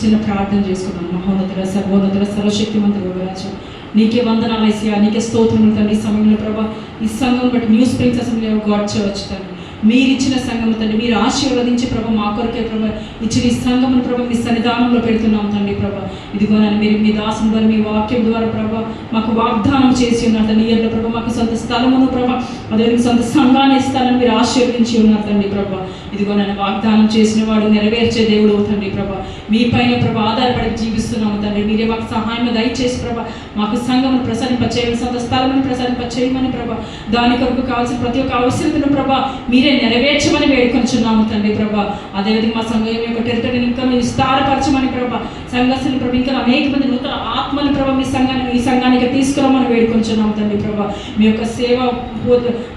చిన్న ప్రార్థన చేసుకున్నాను. మహోన్నతుల సర్వోన్నతుల సర్వశక్తిమంతుడు రాజు నీకే వందనాలు యేసయ్యా, నీకే స్తోత్రములు తండ్రి. ఈ సమయంలో ప్రభా ఈ సంఘం బట్టి new springs assembly of God church తండ్రి మీరు ఇచ్చిన సంఘం తండ్రి మీరు ఆశీర్వదించి ప్రభా మా కొరకే ప్రభా ఇచ్చిన ఈ సంఘమును ప్రభా మీ సన్నిధానంలో పెడుతున్నాం తండ్రి. ప్రభా ఇదిగో నన్ను మీరు మీ దాసుని ద్వారా మీ వాక్యం ద్వారా ప్రభా మాకు వాగ్దానం చేసి ఉన్నారు తండ్రి. ఇయర్లో ప్రభా మాకు సొంత స్థలమును ప్రభా అదేవిధంగా సొంత సంఘాన్ని ఇస్తానని మీరు ఆశీర్వదించి ఉన్నారు తండ్రి. ప్రభా ఇదిగో నన్ను వాగ్దానం చేసిన వాడు నెరవేర్చే దేవుడు తండ్రి. ప్రభా మీ పైన ప్రభా ఆధారపడి జీవిస్తున్నాము తండ్రి. మీరే మాకు సహాయం దయచేసి ప్రభా మాకు సంఘమును ప్రసరింపచేయమని సొంత స్థలమును ప్రసరింపచేయమని ప్రభా దాని కొరకు కావాల్సిన ప్రతి ఒక్క అవసరతను ప్రభా మీరే నెరవేర్చమని వేడుకొంచున్నాము తండ్రి. ప్రభా అదేవిధంగా మా సంఘం యొక్క టెరిటరీని ఇంకా మీరు విస్తారపరచమని ప్రభా సంఘస్థులు ప్రభా ఇంకా అనేక మంది నూతన ఆత్మని ప్రభా ఈ సంఘానికి తీసుకురామని వేడుకొంచున్నాము తండ్రి. ప్రభా మీ యొక్క సేవ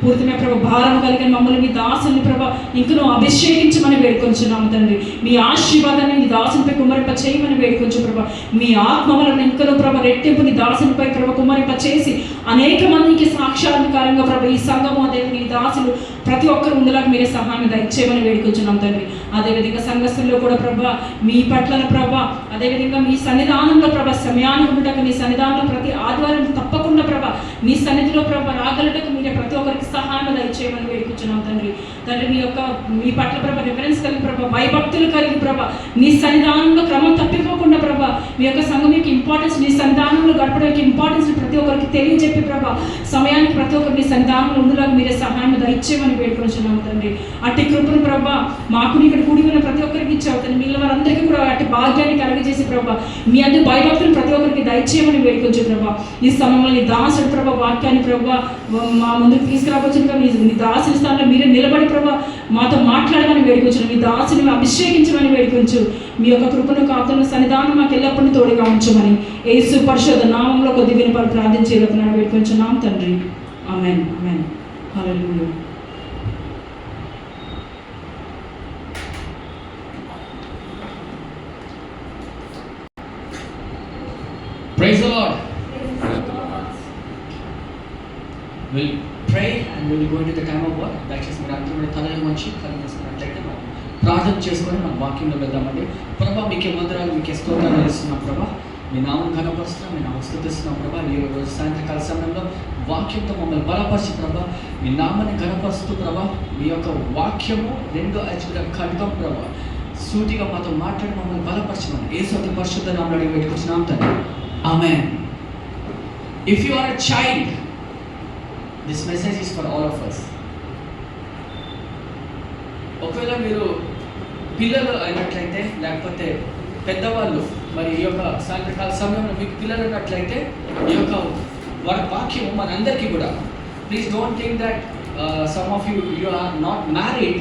పూర్తిగా ప్రభా భారం కలిగిన మమ్మల్ని మీ దాసుని ప్రభా ఇంకనూ అభిషేకించమని వేడుకొంచున్నాము తండ్రి. మీ ఆశీర్వాదాన్ని మీ దాసునిపై కుమ్మరింప చేయమని వేడుకొంచు ప్రభా. మీ ఆత్మ వలన ఇంకనూ ప్రభా రెట్టింపు నీ దాసునిపై ప్రభా కుమ్మరింప చేసి అనేక మందికి సాక్షాత్కారంగా ప్రభా ఈ సంఘము అదే మీ దాసులు ప్రతి ఒక్కరు ముందులాగా మీరే సహాయం దయచేయమని వేడుకొంచున్నాం తండ్రి. అదేవిధంగా సంఘస్థుల్లో కూడా ప్రభా మీ పట్ల ప్రభా అదేవిధంగా మీ సన్నిధానంలో ప్రభా సమయాన్ని ఉండటకు నీ సన్నిధానంలో ప్రతి ఆదివారం తప్పకుండా ప్రభా మీ సన్నిధిలో ప్రభా రాగలటకు మీరే ప్రతి ఒక్కరికి సహాయం దయచేయమని వేడుకొంచున్నాం తండ్రి. తండ్రి మీ పట్ల ప్రభా రిఫరెన్స్ కలిగి ప్రభా భయభక్తులు కలిగి ప్రభా నీ సన్నిధానంలో క్రమం తప్పిపోకుండా ప్రభా మీ యొక్క సంఘం యొక్క ఇంపార్టెన్స్ నీ సన్నిధానంలో గడపడం యొక్క ఇంపార్టెన్స్ ప్రతి ఒక్కరికి తెలియజెప్పి ప్రభా సమయానికి ప్రతి ఒక్కరు నీ సన్నిధానంలో ఉండేలాగా మీరే సహాయం దయచేయమని వేడుకొంచున్నాం తండ్రి. అట్టి కృపను ప్రభా మాకు ఇక్కడ కూడి ఉన్న ప్రతి ఒక్కరికి ఇచ్చావు తండ్రి. మిగిలిన వారందరికీ కూడా అట్టి భాగ్యాన్ని కలగజేసి ప్రభా మీ అందరి భయభక్తులు ప్రతి ఒక్కరికి దయచేయమని వేడుకొంచు ప్రభా. ఈ సమయంలో నీ దాసుడు ప్రభా వాక్యాన్ని ప్రభా మా ముందుకు తీసుకురావచ్చుగా మీ దాసుని స్థానంలో మీరే నిలబడి ప్రభా మాతో మాట్లాడమని వేడుకొంచు. మీ దాసుని అభిషేకించమని వేడుకొంచు. మీ యొక్క కృపను కాపుతున్న సన్నిధానం మాకు ఎల్లప్పుడూ తోడుగా ఉంచమని యేసు పరిశుద్ధ నామంలో ఒక దివ్యని ప్రార్థించేలాగా వేడుకొంచున్నాం తండ్రి. ఆమేన్ ఆమేన్ హల్లెలూయా. Praise the Lord. We'll pray and we'll go into the time of work. దయచేసి మీరు అందరూ కూడా తలలు వంచి కళ్ళు మూసుకున్నట్లయితే మనం ప్రార్థన చేసుకొని మనం వాక్యంలో వెళ్దామండి. ప్రభా మీకే వందనాలు మీకే స్తోత్రాలు చేస్తున్నాం ప్రభా. మీ నామం కనపరుస్తున్నాం, మీ నామం స్తుతిస్తున్నాం ప్రభా. ఈ రోజు సాయంత్రకాల సమయంలో వాక్యంతో మమ్మల్ని బలపరిచి ప్రభా మీ నామాన్ని కనపరుస్తూ ప్రభా మీ యొక్క వాక్యము రెండో అచ్చుగా ఖడ్గం ప్రభా సూటిగా మాతో మాట్లాడి మమ్మల్ని బలపరచమని యేసు అతి పరిశుద్ధ నామములో అడిగి పెట్టుకుంటున్నాం తండ్రి. Amen. If you are a child, this message is for all of us. ఒకవేళ మీరు పిల్లలు అయినట్లయితే లేకపోతే పెద్దవాళ్ళు మరి ఈ యొక్క సాయంత్రకాల సమయంలో మీకు పిల్లలు ఉన్నట్లయితే ఈ యొక్క వాక్యం మనందరికీ కూడా please don't think that some of you are not married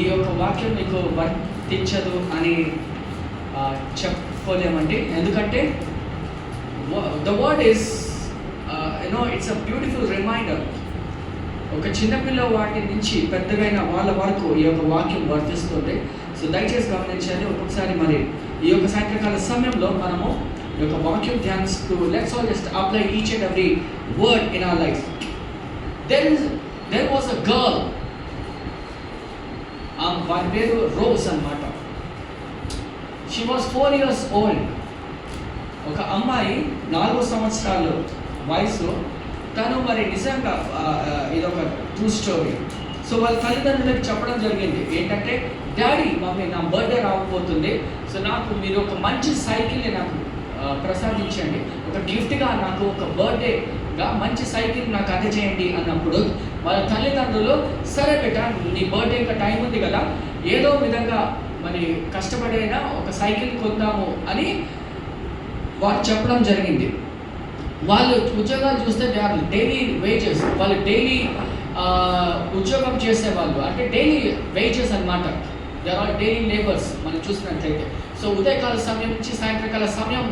ఈ యొక్క వాక్యం మీకు వర్తించదు అని చెప్పుకోలేమండి. ఎందుకంటే the word is it's a beautiful reminder. ఒక చిన్నపిల్ల వాటి నుంచి పెద్దగైన వాళ్ళ వరకు ఈ యొక్క వాక్యం వర్తిస్తుంది. సో దయచేసి గమనించండి. ఒక్కొక్కసారి మరి ఈ యొక్క సాయంత్రకాల సమయంలో మనము ఈ యొక్క వాక్యం ధ్యానిస్తూ let's all just apply each and every word in our life. There was a girl, వారి పేరు రోజ్ అన్నమాట. She was 4 years old. ఒక అమ్మాయి 4 సంవత్సరాలు వయసు. తను మరి నిజంగా ఇదొక ట్రూ స్టోరీ. సో వాళ్ళ తల్లిదండ్రులకు చెప్పడం జరిగింది ఏంటంటే, డాడీ మమ్మీ నా బర్త్డే రాకపోతుంది, సో నాకు మీరు ఒక మంచి సైకిల్ని నాకు ప్రసాదించండి, ఒక గిఫ్ట్గా నాకు ఒక బర్త్డేగా మంచి సైకిల్ నాకు అందజేయండి అన్నప్పుడు వాళ్ళ తల్లిదండ్రులు సరే బేట నీ బర్త్డే ఇంకా టైం ఉంది కదా, ఏదో విధంగా మరి కష్టపడైనా ఒక సైకిల్ కొందాము అని వారు చెప్పడం జరిగింది. వాళ్ళు ఉద్యోగాలు చూస్తే దే ఆర్ డైలీ వేజెస్, వాళ్ళు డైలీ ఉద్యోగం చేసేవాళ్ళు, అంటే డైలీ వేజెస్ అనమాట. They are all daily labours మనం చూసినట్లయితే. సో ఉదయకాల సమయం నుంచి సాయంత్రకాల సమయం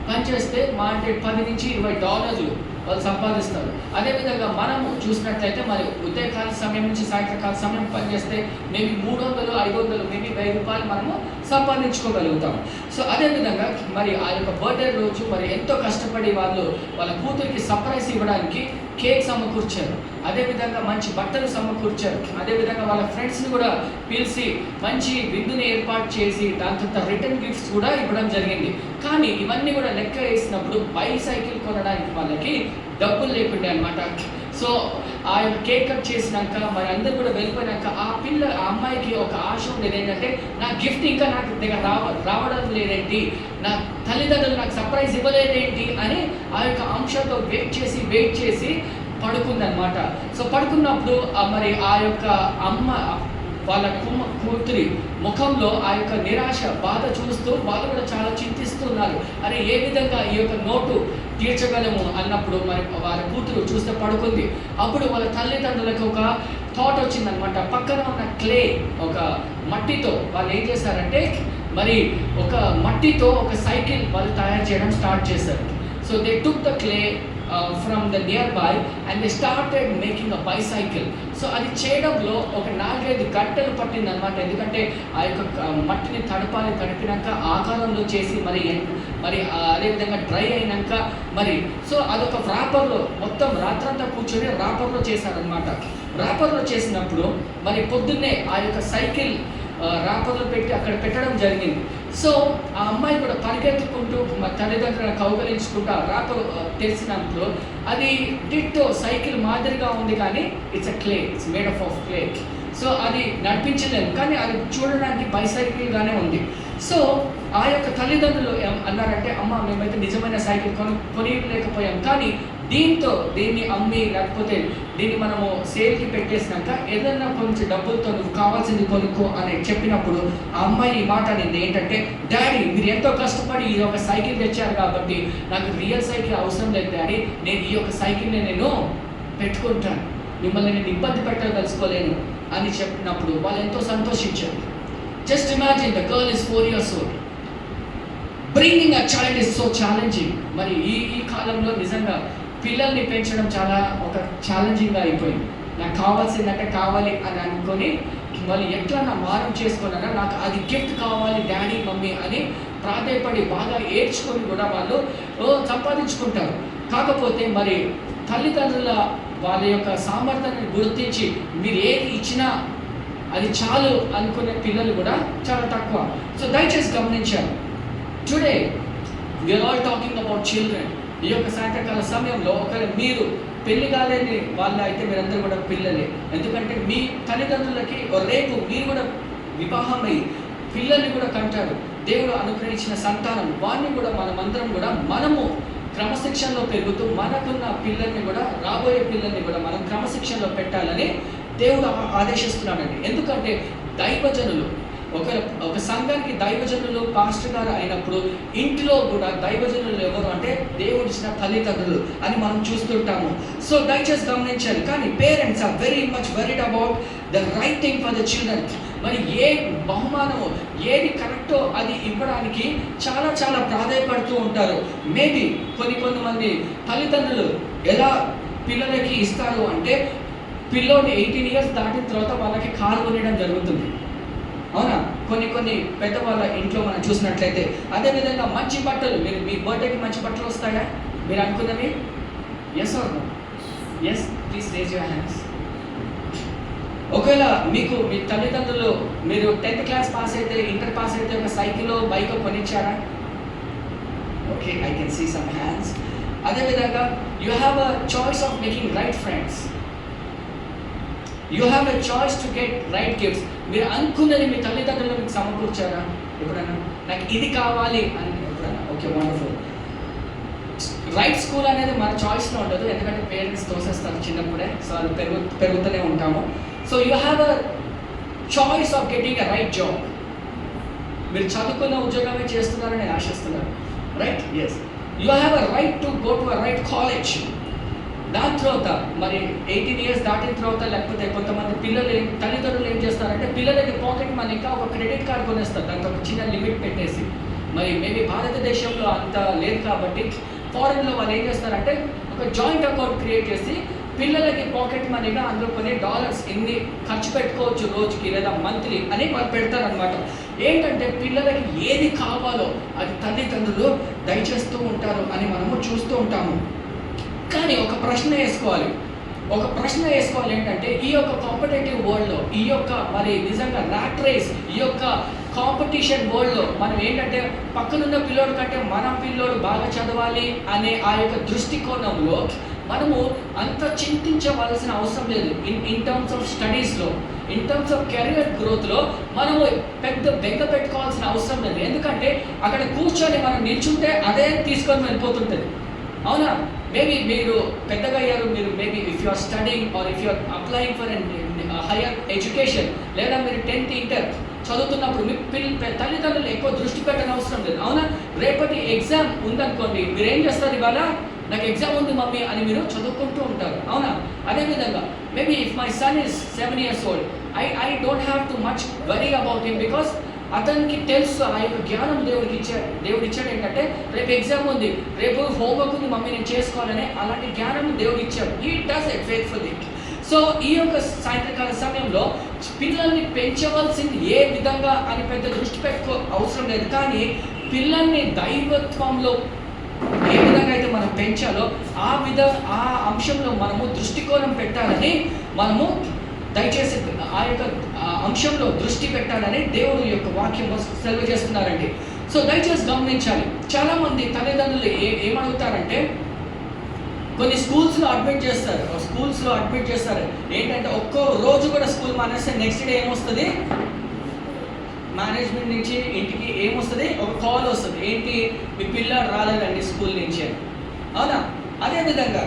పనిచేస్తే మా అంటే $10 నుంచి $20 వాళ్ళు సంపాదిస్తారు. అదేవిధంగా మనము చూసినట్లయితే మరి ఉదయకాల సమయం నుంచి సాయంత్రకాల సమయం పనిచేస్తే మేబీ $300, $500, మేబీ $1000 మనము సంపాదించుకోగలుగుతాం. సో అదేవిధంగా మరి ఆ యొక్క బర్త్డే రోజు మరి ఎంతో కష్టపడి వాళ్ళు వాళ్ళ కూతురికి సర్ప్రైజ్ ఇవ్వడానికి కేక్ సమకూర్చారు, అదేవిధంగా మంచి బట్టలు సమకూర్చారు, అదేవిధంగా వాళ్ళ ఫ్రెండ్స్ని కూడా పిలిచి మంచి విందుని ఏర్పాటు చేసి దాని తర్వాత రిటర్న్ గిఫ్ట్స్ కూడా ఇవ్వడం జరిగింది. కానీ ఇవన్నీ కూడా లెక్క వేసినప్పుడు బైసైకిల్ కొనడానికి వాళ్ళకి డబ్బులు లేకుండే అనమాట. సో ఆ యొక్క కేక్ కట్ చేసినాక మరి అందరు కూడా వెళ్ళిపోయినాక ఆ అమ్మాయికి ఒక ఆశ ఉండేది ఏంటంటే, నా గిఫ్ట్ ఇంకా నాకు దగ్గర రావడం లేదేంటి, నా తల్లిదండ్రులు నాకు సర్ప్రైజ్ ఇవ్వలేదేంటి అని ఆ యొక్క అంశంతో వెయిట్ చేసి పడుకుందనమాట. సో పడుకున్నప్పుడు మరి ఆ యొక్క అమ్మ వాళ్ళ కూతురి ముఖంలో ఆ యొక్క నిరాశ బాధ చూస్తూ వాళ్ళు కూడా చాలా చింతిస్తున్నారు. అరే ఏ విధంగా ఈ యొక్క నోటు తీర్చగలము అన్నప్పుడు మరి వాళ్ళ కూతురు చూస్తే పడుకుంది. అప్పుడు వాళ్ళ తల్లిదండ్రులకు ఒక థాట్ వచ్చిందనమాట. పక్కన ఉన్న క్లే, ఒక మట్టితో వాళ్ళు ఏం చేశారంటే మరి ఒక మట్టితో ఒక సైకిల్ వాళ్ళు తయారు చేయడం స్టార్ట్ చేశారు. So they took the clay from the nearby and they started making a bicycle. So అది చేయడంలో ఒక 4-5 గంటలు పట్టింది అనమాట. ఎందుకంటే ఆ యొక్క మట్టిని తడిపినాక ఆకారంలో చేసి మరి అదేవిధంగా డ్రై అయినాక మరి సో అదొక ర్యాపర్లో మొత్తం రాత్రంతా కూర్చొని ర్యాపర్లో చేశారనమాట. ర్యాపర్లో చేసినప్పుడు మరి పొద్దున్నే ఆ యొక్క సైకిల్ ర్యాపర్లో పెట్టి అక్కడ పెట్టడం జరిగింది. సో ఆ అమ్మాయి కూడా పరిగెత్తుకుంటూ తల్లిదండ్రులను కౌగలించుకుంటూ ర్యాపర్ తెలిసినప్పుడు అది డిట్టో సైకిల్ మాదిరిగా ఉంది, కానీ it's made of clay. So అది నడిపించలేదు, కానీ అది చూడడానికి బైసైకిల్గానే ఉంది. సో ఆ యొక్క తల్లిదండ్రులు అన్నారంటే, అమ్మ మేమైతే నిజమైన సైకిల్ కొనిలేకపోయాం, కానీ దీన్ని అమ్మి లేకపోతే దీన్ని మనము సేల్కి పెట్టేసినాక ఏదైనా కొంచెం డబ్బులతో నువ్వు కావాల్సింది కొనుక్కో అని చెప్పినప్పుడు ఆ అమ్మాయి ఈ మాట అనేది ఏంటంటే, డాడీ మీరు ఎంతో కష్టపడి ఈ యొక్క సైకిల్ తెచ్చారు కాబట్టి నాకు రియల్ సైకిల్ అవసరం లేదు డాడీ, నేను ఈ యొక్క సైకిల్ని నేను పెట్టుకుంటాను, మిమ్మల్ని నేను ఇబ్బంది పెట్టదలుచుకోలేను అని చెప్పినప్పుడు వాళ్ళు ఎంతో సంతోషించారు. Just imagine, the girl is 4 years old. Bringing a child is so challenging. మరి ఈ కాలంలో నిజంగా పిల్లల్ని పెంచడం చాలా ఒక ఛాలెంజింగ్గా అయిపోయింది. నాకు కావాల్సిందంటే కావాలి అని అనుకొని వాళ్ళు ఎట్లా నా మారం చేసుకున్నారా, నాకు అది గిఫ్ట్ కావాలి డాడీ మమ్మీ అని ప్రాధేయపడి బాగా ఏడ్చుకొని కూడా వాళ్ళు సంపాదించుకుంటారు. కాకపోతే మరి తల్లిదండ్రుల వాళ్ళ యొక్క సామర్థ్యాన్ని గుర్తించి మీరు ఏది ఇచ్చినా అది చాలు అనుకునే పిల్లలు కూడా చాలా తక్కువ. సో దయచేసి గమనించారు. Today we are all talking about children. ఈ యొక్క సాయంత్రకాల సమయంలో ఒకవేళ మీరు పెళ్లి కాలేని వాళ్ళు అయితే మీరందరూ కూడా పిల్లలే. ఎందుకంటే మీ తల్లిదండ్రులకి రేపు మీరు కూడా వివాహం అయ్యి పిల్లల్ని కూడా కంటారు. దేవుడు అనుగ్రహించిన సంతానం వారిని కూడా మనమందరం కూడా మనము క్రమశిక్షణలో పెరుగుతూ మనకున్న పిల్లల్ని కూడా రాబోయే పిల్లల్ని కూడా మనం క్రమశిక్షణలో పెట్టాలని దేవుడు ఆదేశిస్తున్నాడండి. ఎందుకంటే దైవజనులు ఒక సంఘానికి దైవజనులు పాస్టర్ గారు అయినప్పుడు ఇంటిలో కూడా దైవజనులు ఎవరు అంటే దేవుడు ఇచ్చిన తల్లిదండ్రులు అని మనం చూస్తుంటాము. సో దయచేసి గమనించాలి. కానీ parents are very much worried about the right thing for the children. మరి ఏ బహుమానమో ఏది కరెక్టో అది ఇవ్వడానికి చాలా చాలా ప్రాధాన్యపడుతూ ఉంటారు. మేబీ కొంతమంది తల్లిదండ్రులు ఎలా పిల్లలకి ఇస్తారు అంటే, పిల్లోని 18 years దాటిన తర్వాత వాళ్ళకి కారు కొనడం జరుగుతుంది. అవునా? కొన్ని పెద్దవాళ్ళ ఇంట్లో మనం చూసినట్లయితే. అదేవిధంగా మంచి బట్టలు, మీరు మీ బర్త్డేకి మంచి బట్టలు వస్తాయా మీరు అనుకున్నవి? Yes or no? Yes, please raise your hands. ఒకవేళ మీకు మీ తల్లిదండ్రులు మీరు 10th క్లాస్ పాస్ అయితే, ఇంటర్ పాస్ అయితే ఒక సైకిల్ బైక్ కొనిచ్చారా? Okay, I can see some hands. అదేవిధంగా you have a choice of making right friends, you have a choice to get right gifts. మీరు అనుకున్నది మీ తల్లిదండ్రులు మీకు సమకూర్చారా ఎప్పుడైనా? నాకు ఇది కావాలి అని ఎప్పుడైనా? Okay, wonderful. రైట్ స్కూల్ అనేది మన చాయిస్లో ఉండదు, ఎందుకంటే పేరెంట్స్ తోసేస్తారు చిన్నప్పుడే. సో అది పెరుగుతూనే ఉంటాము. So you have a choice of getting a right job. మీరు చదువుకున్న ఉద్యోగమే చేస్తున్నారని నేను ఆశిస్తున్నాను, right? Yes. You have a right to go to a right college. దాని తర్వాత మరి 18 years దాటిన తర్వాత, లేకపోతే కొంతమంది తల్లిదండ్రులు ఏం చేస్తారంటే పిల్లలకి పాకెట్ మనీగా ఒక క్రెడిట్ కార్డ్ కొనేస్తారు, దాంతో ఒక చిన్న లిమిట్ పెట్టేసి. మరి మేబీ భారతదేశంలో అంత లేదు కాబట్టి ఫారెన్లో వాళ్ళు ఏం చేస్తారంటే ఒక జాయింట్ అకౌంట్ క్రియేట్ చేసి పిల్లలకి పాకెట్ మనీగా అందులో కొన్ని డాలర్స్ ఎన్ని ఖర్చు పెట్టుకోవచ్చు రోజుకి లేదా మంత్లీ అని వాళ్ళు పెడతారనమాట. ఏంటంటే పిల్లలకి ఏది కావాలో అది తల్లిదండ్రులు దయచేస్తూ ఉంటారు అని మనము చూస్తూ ఉంటాము. కానీ ఒక ప్రశ్న వేసుకోవాలి ఏంటంటే ఈ యొక్క కాంపిటేటివ్ వరల్డ్లో, ఈ యొక్క మరి నిజంగా ర్యాట్ రేస్, ఈ యొక్క కాంపిటీషన్ వరల్డ్లో మనం ఏంటంటే పక్కనున్న పిల్లోడు కంటే మన పిల్లోడు బాగా చదవాలి అనే ఆ యొక్క దృష్టికోణంలో మనము అంత చింతించవలసిన అవసరం లేదు. ఇన్ టర్మ్స్ ఆఫ్ స్టడీస్లో, ఇన్ టర్మ్స్ ఆఫ్ కెరియర్ గ్రోత్లో మనము పెద్ద బెంగ పెట్టుకోవాల్సిన అవసరం లేదు. ఎందుకంటే అక్కడ కూర్చొని మనం నిల్చుంటే అదే తీసుకొని వెళ్ళిపోతుంటుంది, అవునా? మేబీ మీరు పెద్దగా అయ్యారు, మీరు maybe if you are studying or if you are applying for higher education, లేదా మీరు 10th ఇంటర్ చదువుతున్నప్పుడు మీ తల్లిదండ్రులు ఎక్కువ దృష్టి పెట్టని అవసరం లేదు, అవునా? రేపటి ఎగ్జామ్ ఉందనుకోండి, మీరు ఏం చేస్తారు? ఇవాళ నాకు ఎగ్జామ్ ఉంది మమ్మీ అని మీరు చదువుకుంటూ ఉంటారు, అవునా? అదేవిధంగా maybe if my son is 7 years old, I don't have too much worry about him, because అతనికి తెలుసు ఆ యొక్క జ్ఞానం దేవుడు ఇచ్చాడు ఏంటంటే రేపు ఎగ్జామ్ ఉంది, రేపు హోంవర్క్ ఉంది మమ్మీ నేను చేసుకోవాలని, అలాంటి జ్ఞానం దేవుడు ఇచ్చాడు. He does it faithfully. So ఈ యొక్క సాయంత్రకాల సమయంలో పిల్లల్ని పెంచవలసింది ఏ విధంగా అని పెద్ద దృష్టి పెట్టుకో అవసరం లేదు, కానీ పిల్లల్ని దైవత్వంలో ఏ విధంగా అయితే మనం పెంచాలో ఆ అంశంలో మనము దృష్టికోణం పెట్టాలని మనము దయచేసి ఆ యొక్క అంశంలో దృష్టి పెట్టాలని దేవుడు యొక్క వాక్యంలో సెలవు చేస్తున్నారండి. సో దయచేసి గమనించాలి. చాలామంది తల్లిదండ్రులు ఏమడుగుతారంటే కొన్ని స్కూల్స్లో అడ్మిట్ చేస్తారు. ఏంటంటే ఒక్కో రోజు కూడా స్కూల్ మానేస్తే నెక్స్ట్ డే ఏమొస్తుంది? మేనేజ్మెంట్ నుంచి ఇంటికి ఏమొస్తుంది? ఒక కాల్ వస్తుంది, ఏంటి మీ పిల్లాడు రాలేదండి స్కూల్ నుంచి అని, అవునా? అదేవిధంగా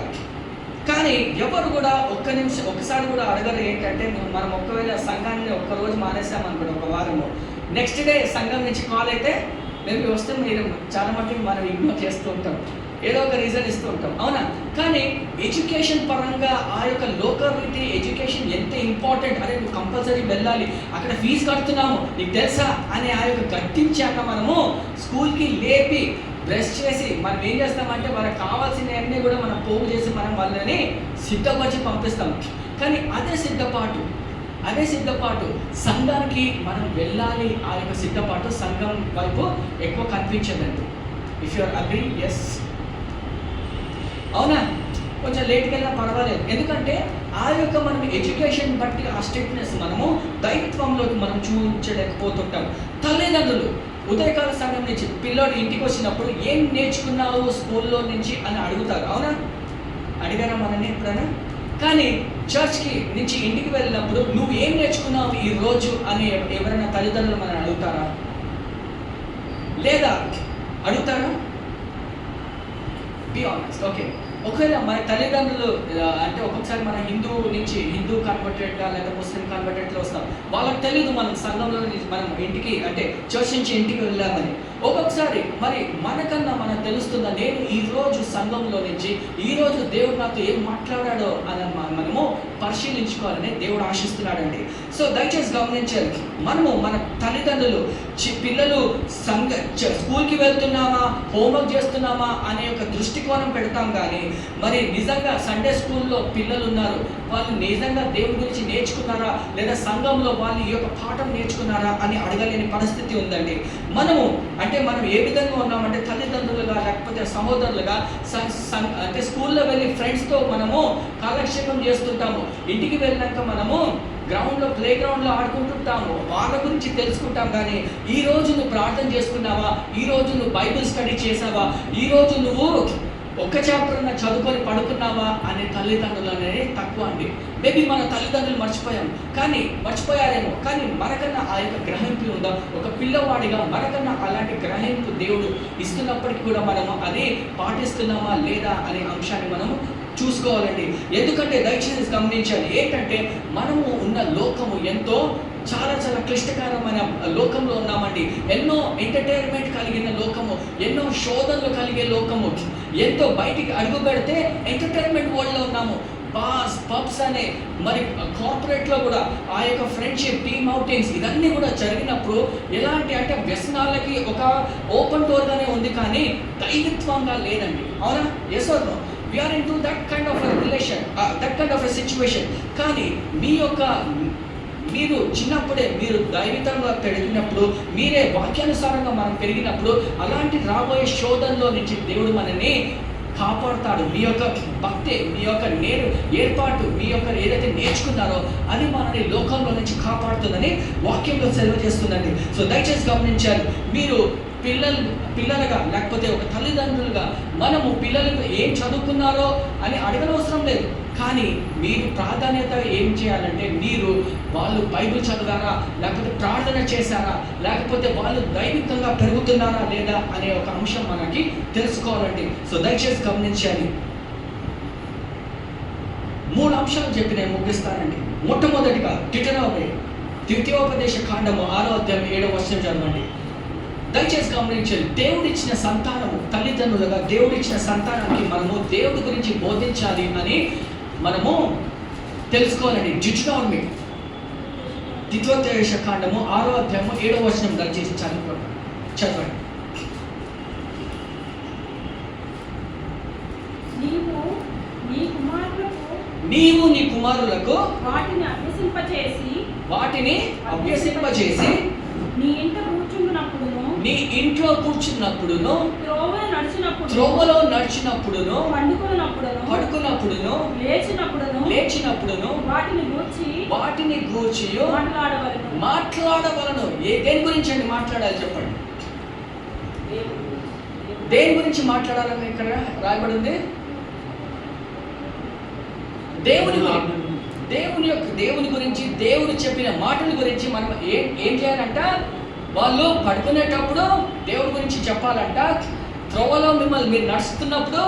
కానీ ఎవరు కూడా ఒక్కసారి కూడా అడగరు ఏంటంటే మనం ఒకవేళ సంఘాన్ని ఒక్కరోజు మానేసామనుకోండి ఒక వారంలో, నెక్స్ట్ డే సంఘం నుంచి కాల్ అయితే మేము వస్తే మీరు చాలా మటుకు మనం ఇగ్నోర్ చేస్తూ ఉంటాం, ఏదో ఒక రీజన్ ఇస్తూ ఉంటాం, అవునా? కానీ ఎడ్యుకేషన్ పరంగా ఆ యొక్క లోకల్ ఎడ్యుకేషన్ ఎంత ఇంపార్టెంట్, అదే నువ్వు కంపల్సరీ వెళ్ళాలి, అక్కడ ఫీజు కడుతున్నాము నీకు తెలుసా అని ఆ యొక్క గట్టించాక మనము స్కూల్కి లేపి బ్రష్ చేసి మనం ఏం చేస్తామంటే వాళ్ళకి కావాల్సినవన్నీ కూడా మనం పోగు చేసి మనం వాళ్ళని సిద్ధపరిచి పంపిస్తాం. కానీ అదే సిద్ధపాటు సంఘానికి మనం వెళ్ళాలి, ఆ యొక్క సిద్ధపాటు సంఘం వైపు ఎక్కువ కనిపించదండి. If you are agree, yes, అవునా? కొంచెం లేట్కి వెళ్ళినా పర్వాలేదు, ఎందుకంటే ఆ యొక్క మనం ఎడ్యుకేషన్ బట్టి ఆ స్ట్రిక్ట్నెస్ మనము దైవత్వంలోకి మనం చూపించలేకపోతుంటాం. తల్లిదండ్రులు ఉదయకాల సమయం నుంచి పిల్లోడు ఇంటికి వచ్చినప్పుడు ఏం నేర్చుకున్నావు స్కూల్లో నుంచి అని అడుగుతారు, అవునా? అడిగారా మనని ఎప్పుడైనా? కానీ చర్చ్కి నుంచి ఇంటికి వెళ్ళినప్పుడు నువ్వు ఏం నేర్చుకున్నావు ఈ రోజు అని ఎవరైనా తల్లిదండ్రులు మనం అడుగుతారా? లేదా అడుగుతారా? Be honest. ఓకే, ఒకవేళ మన తల్లిదండ్రులు అంటే ఒక్కొక్కసారి మన హిందూ కన్వర్టెడ్గా లేదా ముస్లిం కన్వర్టెడ్లో వస్తాం, వాళ్ళకి తెలియదు మనం సంఘంలో మనం ఇంటికి అంటే చర్చ్ నుంచి ఇంటికి వెళ్ళామని. ఒక్కొక్కసారి మరి మనకన్నా మనకు తెలుస్తుందా నేను ఈరోజు సంఘంలో నుంచి ఈరోజు దేవుడు నాతో ఏం మాట్లాడాడో అని మనము పరిశీలించుకోవాలని దేవుడు ఆశిస్తున్నాడండి. సో దయచేసి గమనించాలి, మనము మన తల్లిదండ్రులు పిల్లలు స్కూల్కి వెళ్తున్నామా, హోంవర్క్ చేస్తున్నామా అనే ఒక దృష్టికోణం పెడతాం. కానీ మరి నిజంగా సండే స్కూల్లో పిల్లలు ఉన్నారు, వాళ్ళు నిజంగా దేవుడి గురించి నేర్చుకున్నారా, లేదా సంఘంలో వాళ్ళు ఈ యొక్క పాఠం నేర్చుకున్నారా అని అడగలేని పరిస్థితి ఉందండి. మనం ఏ విధంగా ఉన్నామంటే తల్లిదండ్రులుగా లేకపోతే సహోదరులుగా అంటే స్కూల్లో వెళ్ళి ఫ్రెండ్స్తో మనము కాలక్షేపం చేస్తుంటాము. ఇంటికి వెళ్ళినాక మనము గ్రౌండ్లో, ప్లే గ్రౌండ్లో ఆడుకుంటుంటాము, వాళ్ళ గురించి తెలుసుకుంటాం. కానీ ఈరోజు నువ్వు ప్రార్థన చేసుకున్నావా, ఈరోజు నువ్వు బైబిల్ స్టడీ చేసావా, ఈరోజు నువ్వు ఒక్క చాప్టర్ చదువుకొని పడుకున్నావా అనే తల్లిదండ్రులు అనేది తక్కువ అండి. మేబీ మన తల్లిదండ్రులు మర్చిపోయారేమో, కానీ మనకన్నా ఆ యొక్క గ్రహింపు ఉందా? ఒక పిల్లవాడిగా మనకన్నా అలాంటి గ్రహింపు దేవుడు ఇస్తున్నప్పటికీ కూడా మనము అది పాటిస్తున్నామా లేదా అనే అంశాన్ని మనము చూసుకోవాలండి. ఎందుకంటే దయచేసి గమనించాలి, ఏంటంటే మనము ఉన్న లోకము ఎంతో చాలా చాలా క్లిష్టకరమైన లోకంలో ఉన్నామండి. ఎన్నో ఎంటర్టైన్మెంట్ కలిగిన లోకము, ఎన్నో శోధనలు కలిగే లోకము, ఎంతో బయటికి అడుగు పెడితే ఎంటర్టైన్మెంట్ వరల్డ్లో ఉన్నాము. బార్స్, పబ్స్ అనే మరి కార్పొరేట్లో కూడా ఆ యొక్క ఫ్రెండ్షిప్, టీమ్ అవుటింగ్స్ ఇవన్నీ కూడా జరిగినప్పుడు ఎలాంటి అంటే వ్యసనాలకి ఒక ఓపెన్ డోర్గానే ఉంది, కానీ దైవిత్వంగా లేదండి. అవునా? Yes or no? We are into that kind of a relation, that kind of a situation. కానీ మీరు చిన్నప్పుడే మీరు దైవితంగా పెరిగినప్పుడు, మీరే వాక్యానుసారంగా మనం పెరిగినప్పుడు, అలాంటి రాబోయే శోధనలో నుంచి దేవుడు మనల్ని కాపాడుతాడు. మీ యొక్క భక్తి, మీ యొక్క ఏర్పాటు, మీ యొక్క ఏదైతే నేర్చుకున్నారో అది మనని లోకంలో నుంచి కాపాడుతుందని వాక్యంలో సెలవు చేస్తుందండి. సో దయచేసి గమనించాలి, మీరు పిల్లలుగా లేకపోతే ఒక తల్లిదండ్రులుగా మనము పిల్లలకు ఏం చదువుకున్నారో అని అడగనవసరం లేదు. కానీ మీరు ప్రాధాన్యత ఏం చేయాలంటే, వాళ్ళు బైబిల్ చదివారా, లేకపోతే ప్రార్థన చేశారా, లేకపోతే వాళ్ళు దైవికంగా పెరుగుతున్నారా లేదా అనే ఒక అంశం మనకి తెలుసుకోవాలండి. సో దయచేసి గమనించాలి. 3 అంశాలు చెప్పి నేను ముగిస్తానండి. మొట్టమొదటిగా ద్వితీయోపదేశ కాండము 6వ అధ్యాయం 7వ వచనం చదవండి. దయచేసి గమనించాలి, దేవుడిచ్చిన సంతానము, తల్లిదండ్రులుగా దేవుడిచ్చిన సంతానానికి మనము దేవుడి గురించి బోధించాలి అని మనము తెలుసుకోవాలండి. జిజ్ఞామి ద్వితీయోపదేశ కాండము 6వ అధ్యాయము 7వ వచనం దయచేసి చదవండి. నీవు నీ కుమారులకు వాటిని అభ్యసింపచేసి నీ ఇంట్లో కూర్చున్నప్పుడును, త్రోవలో నడిచినప్పుడును, పడుకున్నప్పుడును, లేచినప్పుడును వాటిని గూర్చి మాట్లాడవలను. దేని గురించి అండి మాట్లాడాలి చెప్పండి? దేని గురించి మాట్లాడాలని ఇక్కడ రాయబడింది? దేవుని గురించి, దేవుడు చెప్పిన మాటల గురించి మనం ఏం చేయాలంట? వాళ్ళు పడుకునేటప్పుడు దేవుడి గురించి చెప్పాలంట. త్రోవలో మీరు నడుస్తున్నప్పుడు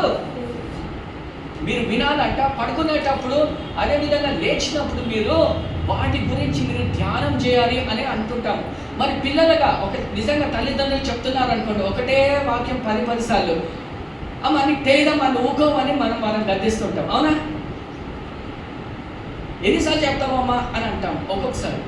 మీరు వినాలంట. పడుకునేటప్పుడు, అదేవిధంగా లేచినప్పుడు మీరు వాటి గురించి మీరు ధ్యానం చేయాలి అని అంటుంటాము. మరి పిల్లలుగా నిజంగా తల్లిదండ్రులు చెప్తున్నారు అనుకోండి, ఒకటే వాక్యం 10 సార్లు, అమ్మ నీకు తెలియదమ్మా, నువ్వు ఊకోమని మనం గద్దిస్తుంటాం. అవునా? ఎన్నిసార్లు చెప్తామమ్మా అని అంటాం. ఒక్కొక్కసారి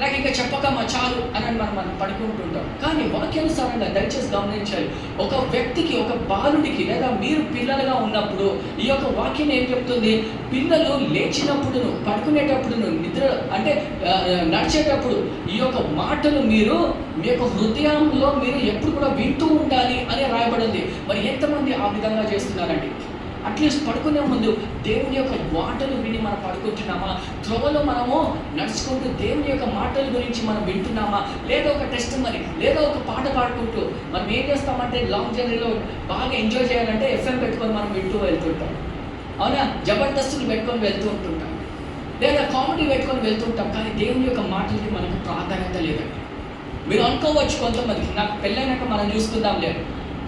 నాకు ఇంకా చెప్పకమ్మా చాలు అని మనం పడుకుంటుంటాం. కానీ వాక్యానుసారంగా దయచేసి గమనించాలి, ఒక వ్యక్తికి, ఒక బాలుడికి, లేదా మీరు పిల్లలుగా ఉన్నప్పుడు ఈ యొక్క వాక్యం ఏం చెప్తుంది? పిల్లలు లేచినప్పుడును, పడుకునేటప్పుడును, నిద్ర అంటే నడిచేటప్పుడు ఈ యొక్క మాటలు మీరు మీ యొక్క హృదయంలో మీరు ఎప్పుడు కూడా వింటూ ఉండాలి అని రాయబడింది. మరి ఎంతమంది ఆ విధంగా చేస్తున్నారండి? అట్లీస్ట్ పడుకునే ముందు దేవుని యొక్క మాటలు విని మనం పడుకుంటున్నామా? త్రోవలో మనము నడుచుకుంటూ దేవుని యొక్క మాటల గురించి మనం వింటున్నామా? లేదా ఒక టెస్ట్ మరి, లేదా ఒక పాట పాడుకుంటూ మనం ఏం చేస్తామంటే, లాంగ్ జర్నీలో బాగా ఎంజాయ్ చేయాలంటే FM పెట్టుకొని మనం వింటూ వెళ్తుంటాం. అవునా? జబర్దస్తులు పెట్టుకొని వెళ్తూ ఉంటుంటాం, లేదా కామెడీ పెట్టుకొని వెళ్తుంటాం. కానీ దేవుని యొక్క మాటలకి మనకు ప్రాధాన్యత లేదండి. మీరు అనుకోవచ్చు కొంతమంది, నాకు పెళ్ళైనాక మనం చూసుకుందాం లేదు.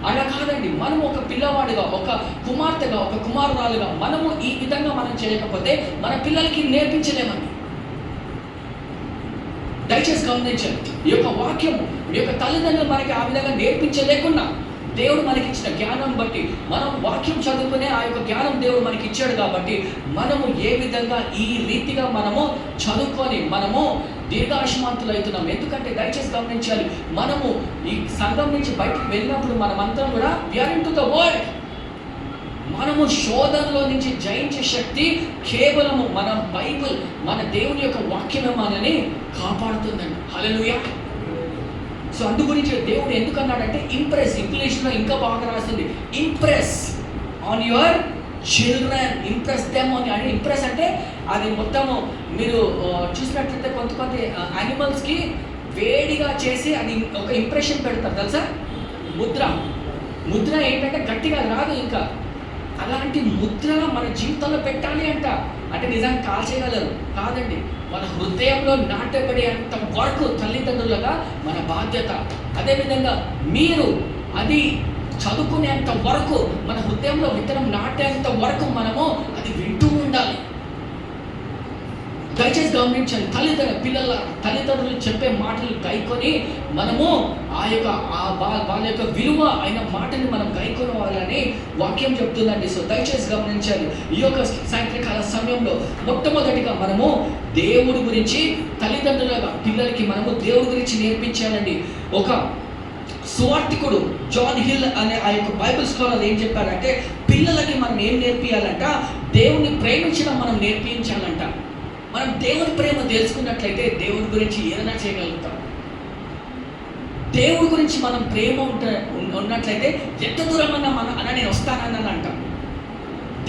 అలా కాదండి. మనం ఒక పిల్లవాడిగా, ఒక కుమార్తెగా, ఒక కుమారురాలుగా మనము ఈ విధంగా మనం చేయకపోతే మన పిల్లలకి నేర్పించలేమండి. దయచేసి గమనించండి, ఈ యొక్క వాక్యము, ఈ యొక్క తల్లిదండ్రులు మనకి ఆ విధంగా నేర్పించలేకున్నా దేవుడు మనకి ఇచ్చిన జ్ఞానం బట్టి మనం వాక్యం చదువుకునే ఆ యొక్క జ్ఞానం దేవుడు మనకి ఇచ్చాడు కాబట్టి మనము ఏ విధంగా ఈ రీతిగా మనము చదువుకొని మనము దీర్ఘాయుష్మంతులు అవుతున్నాం. ఎందుకంటే దయచేసి గమనించాలి, మనము ఈ సంఘం నుంచి బయటకు వెళ్ళినప్పుడు మనమంతా కూడా we are into the world. మనము శోధనలో నుంచి జయించే శక్తి కేవలము మన బైబిల్, మన దేవుని యొక్క వాక్యమే మనని కాపాడుతుందండి. హల్లెలూయా. సో అందు గురించి దేవుడు ఎందుకన్నాడంటే ఇంప్రెస్, ఇంగ్లీష్లో ఇంకా బాగా రాస్తుంది, impress on your children, impress them on. అంటే ఇంప్రెస్ అంటే అది మొత్తము మీరు చూసినట్లయితే కొంత యానిమల్స్కి వేడిగా చేసి అది ఒక ఇంప్రెషన్ పెడతారు తెలుసా. ముద్ర ఏంటంటే గట్టిగా రాదు ఇంకా. అలాంటి ముద్ర మన జీవితంలో పెట్టాలి అంట. అంటే నిజంగా కాల్చేయగలరు కాదండి, మన హృదయంలో నాటబడే అంత వరకు తల్లిదండ్రులుగా మన బాధ్యత. అదేవిధంగా మీరు అది చదువుకునేంత వరకు, మన హృదయంలో విత్తనం నాటేంత వరకు మనము అది వింటూ ఉండాలి. దయచేసి గమనించండి, తల్లిదండ్రులు చెప్పే మాటలు గైకొని మనము వాళ్ళ యొక్క విలువ అయిన మాటని మనం గైకొనవాలని వాక్యం చెప్తుందండి. సో దయచేసి గమనించాలి, ఈ యొక్క సాయంత్రకాల సమయంలో మొట్టమొదటిగా మనము దేవుడి గురించి తల్లిదండ్రులుగా పిల్లలకి మనము దేవుడి గురించి నేర్పించాలండి. ఒక సువార్తికుడు జాన్ హిల్ అనే ఆ యొక్క బైబిల్ స్కాలర్ ఏం చెప్పారంటే, పిల్లలకి మనం ఏం నేర్పియాలంట, దేవుని ప్రేమించడం మనం నేర్పించాలంట. మనం దేవుని ప్రేమ తెలుసుకున్నట్లయితే దేవుని గురించి ఏదైనా చేయగలుగుతాం. దేవుడి గురించి మనం ప్రేమ ఉన్నట్లయితే ఎంత దూరమన్నా నేను వస్తానని అంటాం.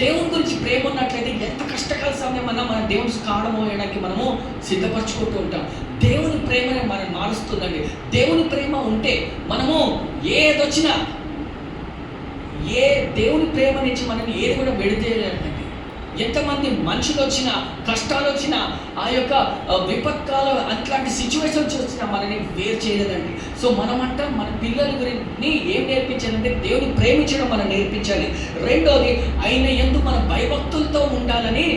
దేవుని గురించి ప్రేమ ఉన్నట్లయితే ఎంత కష్టకాల సమయం అన్నా మనం దేవుని కాలం వేయడానికి మనము సిద్ధపరచుకుంటూ ఉంటాం. దేవుని ప్రేమనే మనం మారుస్తుందండి. దేవుని ప్రేమ ఉంటే మనము ఏదొచ్చినా, దేవుని ప్రేమ నుంచి మనం ఏది కూడా విడదీయలేదండి. ఎంతమంది మనుషులు వచ్చినా, కష్టాలు వచ్చినా, ఆ యొక్క విపత్కాల అట్లాంటి సిచ్యువేషన్స్ వచ్చినా మనని వేరు చేయలేదండి. సో మనమంట మన పిల్లల గురించి ఏం నేర్పించాలంటే దేవుని ప్రేమించడం మనం నేర్పించాలి. రెండోది ఆయన యందు మన భయభక్తులతో ఉండాలని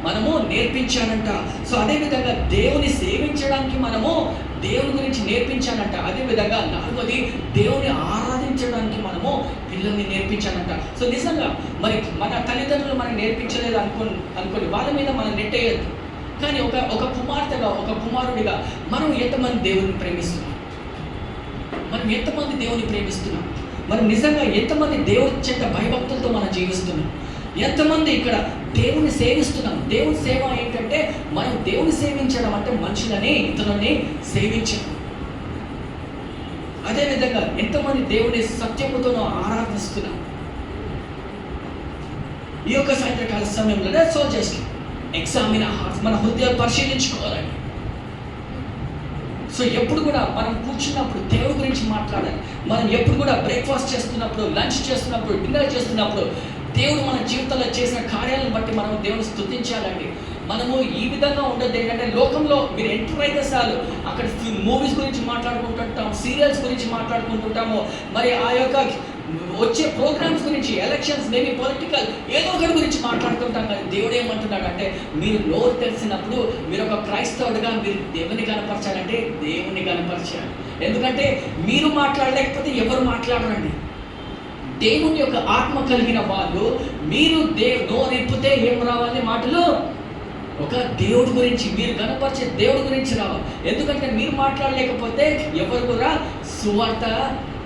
మనము నేర్పించాలంట. సో అదేవిధంగా దేవుని సేవించడానికి మనము దేవుని గురించి నేర్పించాలంట. అదేవిధంగా నాలుగోది దేవుని ఆరాధించడానికి మనము పిల్లల్ని నేర్పించాలంట. సో నిజంగా మరి మన తల్లిదండ్రులు మనకి నేర్పించలేదు అనుకోండి, వాళ్ళ మీద మనం నెట్టేయద్దు. కానీ ఒక కుమార్తెగా, ఒక కుమారుడిగా మనం ఎంతమంది దేవుని ప్రేమిస్తున్నాం, మనం ఎంతమంది దేవుని ప్రేమిస్తున్నాం, మనం నిజంగా ఎంతమంది దేవుని చేత భయభక్తులతో మనం జీవిస్తున్నాం, ఎంతమంది ఇక్కడ దేవుని సేవిస్తున్నాం. దేవుని సేవ ఏంటంటే మనం దేవుని సేవించడం అంటే మనుషులని, ఇతరులని సేవించడం. అదేవిధంగా ఎంతమంది దేవుని సత్యముతో ఆరాధిస్తున్నాం. ఈ యొక్క సాయంత్రకాల సమయంలో సో జస్ట్ ఎగ్జామిన్ హార్ట్స్, మన హృదయాలు పరిశీలించుకోవాలండి. సో ఎప్పుడు కూడా మనం కూర్చున్నప్పుడు దేవుడి గురించి మాట్లాడాలి. మనం ఎప్పుడు కూడా బ్రేక్ఫాస్ట్ చేస్తున్నప్పుడు, లంచ్ చేస్తున్నప్పుడు, డిన్నర్ చేస్తున్నప్పుడు దేవుడు మన జీవితంలో చేసిన కార్యాలను బట్టి మనం దేవుని స్తుతించాలండి. మనము ఈ విధంగా ఉండదు. ఏంటంటే లోకంలో మీరు ఎంటర్ అయితే చాలు, అక్కడ మూవీస్ గురించి మాట్లాడుకుంటుంటాం, సీరియల్స్ గురించి మాట్లాడుకుంటుంటాము, మరి ఆ యొక్క వచ్చే ప్రోగ్రామ్స్ గురించి, ఎలక్షన్స్, మేబీ పొలిటికల్ ఏదో ఒకటి గురించి మాట్లాడుతుంటాం. కానీ దేవుడు ఏమంటున్నాడు అంటే, మీరు నోరు తెలిసినప్పుడు మీరు ఒక క్రైస్తవుడిగా మీరు దేవుని కనపరచాలంటే దేవుని కనపరచాలి. ఎందుకంటే మీరు మాట్లాడలేకపోతే ఎవరు మాట్లాడరండి. దేవుని యొక్క ఆత్మ కలిగిన వాళ్ళు మీరు నోరెప్పితే ఏం రావాలి మాటలు? ఒక దేవుడి గురించి, మీరు కనపరిచే దేవుడి గురించి రావాలి. ఎందుకంటే మీరు మాట్లాడలేకపోతే ఎవరు కూడా సువార్త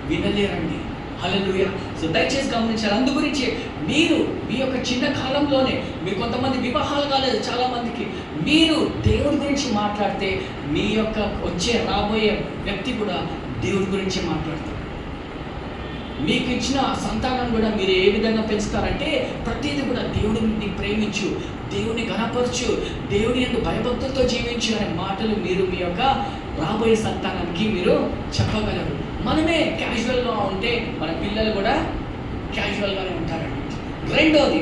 వినలేరండి. హల్లెలూయా. సో దయచేసి గమనించాలి. అందు గురించి మీరు మీ యొక్క చిన్న కాలంలోనే, మీరు కొంతమంది వివాహాలు కాలేదు చాలామందికి, మీరు దేవుడి గురించి మాట్లాడితే మీ యొక్క వచ్చే రాబోయే వ్యక్తి కూడా దేవుడి గురించి మాట్లాడతారు. మీకు ఇచ్చిన సంతానం కూడా మీరు ఏ విధంగా పెంచుతారంటే ప్రతిదీ కూడా దేవుడిని ప్రేమించు, దేవుని ఘనపరచు, దేవుని యందు భయభక్తులతో జీవించు అనే మాటలు మీరు మీ యొక్క రాబోయే సంతానానికి మీరు చెప్పగలరు. మనమే క్యాజువల్గా ఉంటే మన పిల్లలు కూడా క్యాజువల్గానే ఉంటారండి. రెండోది,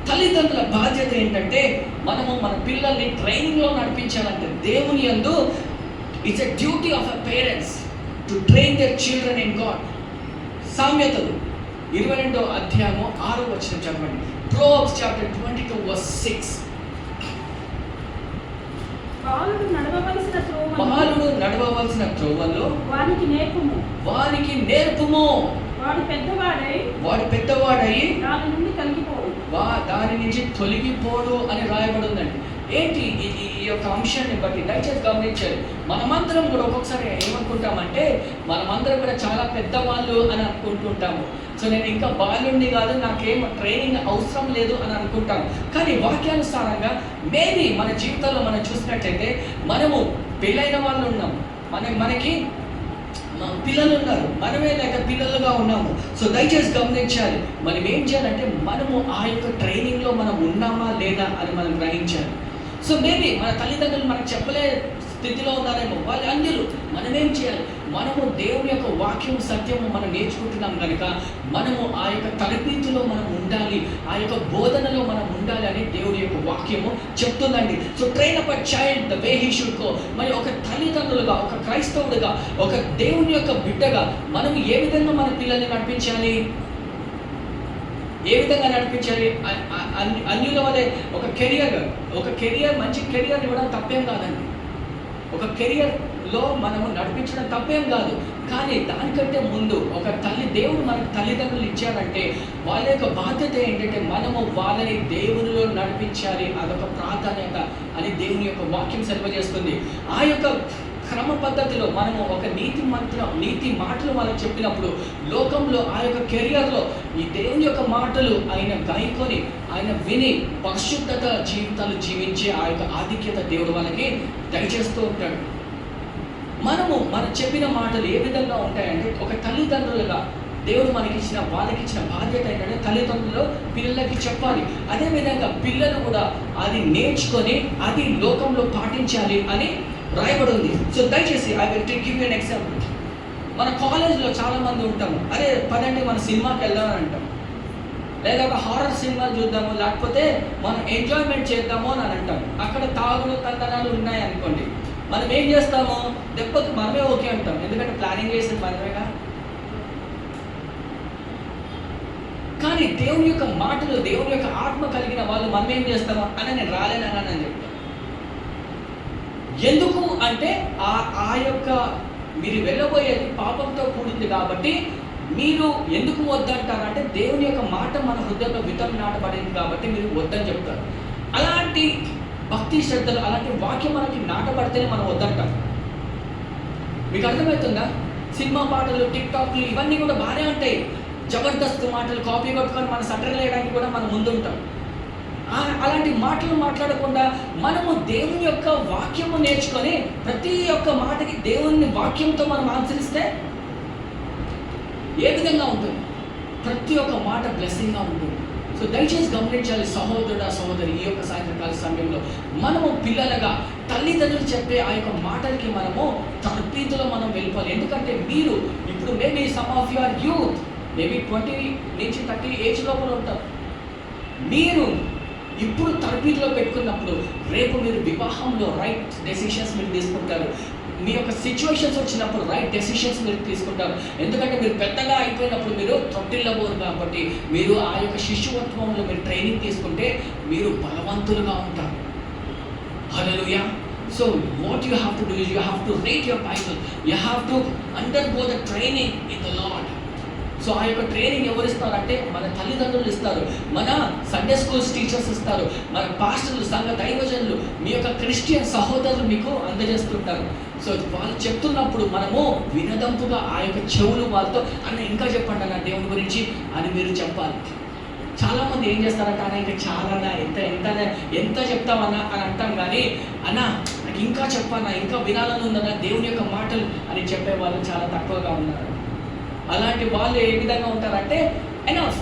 తల్లిదండ్రుల బాధ్యత ఏంటంటే మనము మన పిల్లల్ని ట్రైనింగ్లో నడిపించాలంటే దేవుని యందు it's a duty of a parents to train their children in God. సామెతలు 22వ అధ్యాయము 6వ వచనం చదవండి. Proverbs chapter 22:6. బాలుడు నడవవలసిన త్రోవలో వానికి నేర్పుము. వాడు పెద్దవాడై దాని నుండి తొలగిపోడు. దాని నుంచి తొలగిపోడు అని రాయబడి ఉందండి. ఏంటి ఈ యొక్క అంశాన్ని బట్టి దయచేసి గమనించాలి. మనమందరం కూడా ఒక్కొక్కసారి ఏమనుకుంటామంటే మనమందరం కూడా చాలా పెద్దవాళ్ళు అని అనుకుంటుంటాము. సో నేను ఇంకా బాలుడిని కాదు, నాకేం ట్రైనింగ్ అవసరం లేదు అని అనుకుంటాం. కానీ వాక్యానుసారంగా మేబీ మన జీవితంలో మనం చూసినట్లయితే మనము పెళ్ళైన వాళ్ళు ఉన్నాం, మనకి పిల్లలు ఉన్నారు, మనమే లేక పిల్లలుగా ఉన్నాము. సో దయచేసి గమనించాలి, మనం ఏం చేయాలంటే మనము ఆ యొక్క ట్రైనింగ్లో మనం ఉన్నామా లేదా అని మనం గ్రహించాలి. సో మేబీ మన తల్లిదండ్రులు మనకు చెప్పలే స్థితిలో ఉన్నారేమో, వాళ్ళు అన్యులు. మనమేం చేయాలి? మనము దేవుని యొక్క వాక్యం సత్యము మనం నేర్చుకుంటున్నాం కనుక మనము ఆ యొక్క తలపీతులో మనం ఉండాలి, ఆ యొక్క బోధనలో మనం ఉండాలి అని దేవుని యొక్క వాక్యము చెప్తుందండి. So train up a child the way he should go. మరి ఒక తల్లిదండ్రులుగా, ఒక క్రైస్తవుడిగా, ఒక దేవుని యొక్క బిడ్డగా మనం ఏ విధంగా మన పిల్లల్ని నడిపించాలి? ఏ విధంగా నడిపించాలి? అన్యుల వలె ఒక కెరియర్ మంచి కెరియర్ ఇవ్వడం తప్పేం కాదండి. ఒక కెరియర్లో మనము నడిపించడం తప్పేం కాదు. కానీ దానికంటే ముందు ఒక దేవుడు మనకు తల్లిదండ్రులు ఇచ్చారంటే వాళ్ళ యొక్క బాధ్యత ఏంటంటే మనము వాళ్ళని దేవునిలో నడిపించాలి. అదొక ప్రాధాన్యత అని దేవుని యొక్క వాక్యం సెలవుచేస్తుంది. ఆ యొక్క క్రమ పద్ధతిలో మనము ఒక నీతి మాటలు వాళ్ళకి చెప్పినప్పుడు లోకంలో ఆ యొక్క కెరియర్లో ఈ దేవుని యొక్క మాటలు ఆయన గాయకొని ఆయన విని పరిశుద్ధత జీవితాలు జీవించే ఆ యొక్క ఆధిక్యత దేవుడు వాళ్ళకి దయచేస్తూ ఉంటాడు. మనం చెప్పిన మాటలు ఏ విధంగా ఉంటాయంటే ఒక తల్లిదండ్రులుగా దేవుడు వాళ్ళకిచ్చిన బాధ్యత ఏంటంటే తల్లిదండ్రులు పిల్లలకి చెప్పాలి. అదేవిధంగా పిల్లలు కూడా అది నేర్చుకొని అది లోకంలో పాటించాలి అని రాయబడి ఉంది. సో దయచేసి I will give you an example. మన కాలేజ్లో చాలామంది ఉంటాము, అరే పదండి మన సినిమాకి వెళ్దామని అంటాం, లేదా ఒక హారర్ సినిమా చూద్దాము, లేకపోతే మనం ఎంజాయ్మెంట్ చేద్దాము అని అంటాం. అక్కడ తాగుడు తందనాలు ఉన్నాయి అనుకోండి, మనం ఏం చేస్తాము? దెబ్బకి మనమే ఓకే అంటాం, ఎందుకంటే ప్లానింగ్ చేసేది మనమేగా. కానీ దేవుని యొక్క మాటలు, దేవుని యొక్క ఆత్మ కలిగిన వాళ్ళు మనం ఏం చేస్తాము అని నేను రాలేనని చెప్తాను. ఎందుకు అంటే ఆ యొక్క మీరు వెళ్ళబోయేది పాపంతో కూడింది కాబట్టి మీరు ఎందుకు వద్దంటారంటే దేవుని యొక్క మాట మన హృదయంలో విత్తనం నాటబడింది కాబట్టి మీరు వద్దని చెప్తారు. అలాంటి భక్తి శ్రద్ధలు, అలాంటి వాక్యం మనకి నాటబడితేనే మనం వద్దంటాం. మీకు అర్థమవుతుందా? సినిమా పాటలు, టిక్ టాక్లు ఇవన్నీ కూడా బాగానే ఉంటాయి. జబర్దస్త్ మాటలు కాపీ కొట్టుకొని మన సటర్లు వేయడానికి కూడా మనం ముందుంటాం. అలాంటి మాటలు మాట్లాడకుండా మనము దేవుని యొక్క వాక్యము నేర్చుకొని ప్రతి ఒక్క మాటకి దేవుని వాక్యంతో మనం ఆచరిస్తే ఏ విధంగా ఉంటుంది? ప్రతి ఒక్క మాట బ్లెస్సింగ్గా ఉంటుంది. సో దయచేసి గమనించాలి సహోదరుడా, సహోదరి, ఈ యొక్క సాయంత్రకాల సమయంలో మనము పిల్లలుగా తల్లిదండ్రులు చెప్పే ఆ యొక్క మాటలకి మనము తరబీతులో మనం వెళ్ళిపోవాలి. ఎందుకంటే మీరు ఇప్పుడు maybe some of your youth maybe 20 నుంచి 30 ఏజ్ లోపల ఉంటారు. మీరు ఇప్పుడు తరబీతులో పెట్టుకున్నప్పుడు రేపు మీరు వివాహంలో రైట్ డెసిషన్స్ మీరు తీసుకుంటారు. మీ యొక్క సిచ్యువేషన్స్ వచ్చినప్పుడు రైట్ డెసిషన్స్ మీరు తీసుకుంటారు. ఎందుకంటే మీరు పెద్దగా అయిపోయినప్పుడు మీరు తొట్టిల్లబోరు కాబట్టి మీరు ఆ యొక్క శిశువత్వంలో మీరు ట్రైనింగ్ తీసుకుంటే మీరు బలవంతులుగా ఉంటారు. హల్లెలూయా. So what you have to do is you have to read your Bible, you have to undergo the training in the Lord. So ఆ యొక్క ట్రైనింగ్ ఎవరు ఇస్తారంటే మన తల్లిదండ్రులు ఇస్తారు, మన సండే స్కూల్స్ టీచర్స్ ఇస్తారు, మన పాస్టర్లు, సంఘ దైవజనులు, మీ యొక్క క్రిస్టియన్ సహోదరులు మీకు అందజేస్తుంటారు. సో వాళ్ళు చెప్తున్నప్పుడు మనము వినదంపుగా ఆ యొక్క చెవులు వాళ్ళతో అన్న ఇంకా చెప్పండి అన్న దేవుని గురించి అని మీరు చెప్పాలి. చాలామంది ఏం చేస్తారంటే అన్న ఇంకా చాలా ఎంత చెప్తామన్నా అని అంటాం, కానీ అన్న నాకు ఇంకా చెప్పన్నా, ఇంకా వినాలని ఉందన్న దేవుని యొక్క మాటలు అని చెప్పే వాళ్ళు చాలా తక్కువగా ఉన్నారు. అలాంటి వాళ్ళు ఏ విధంగా ఉంటారంటే ఎనఫ్,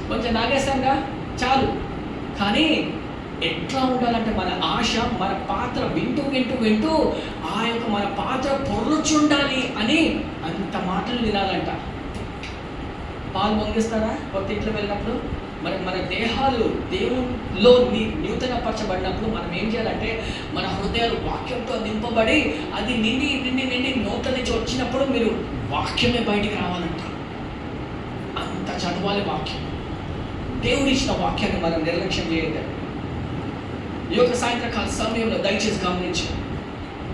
కొంచెం నాగేశంగా చాలు. కానీ ఎట్లా ఉండాలంటే మన ఆశ, మన పాత్ర వింటూ ఆ యొక్క మన పాత్ర పొర్రుచుండాలి అని అంత మాటలు వినాలంట. పాలు పొంగిస్తారా కొత్త ఇంట్లో వెళ్ళినప్పుడు? మన దేహాలు దేవుల్లో నూతనపరచబడినప్పుడు మనం ఏం చేయాలంటే మన హృదయాలు వాక్యంతో నింపబడి అది నిండి నోట్ల నుంచి వచ్చినప్పుడు మీరు వాక్యమే బయటికి రావాలంట. అంత చదవాలి వాక్యం. దేవుడు ఇచ్చిన వాక్యాన్ని మనం నిర్లక్ష్యం చేయద్దు. ఈ యొక్క సాయంత్రకాల సమయంలో దయచేసి గమనించి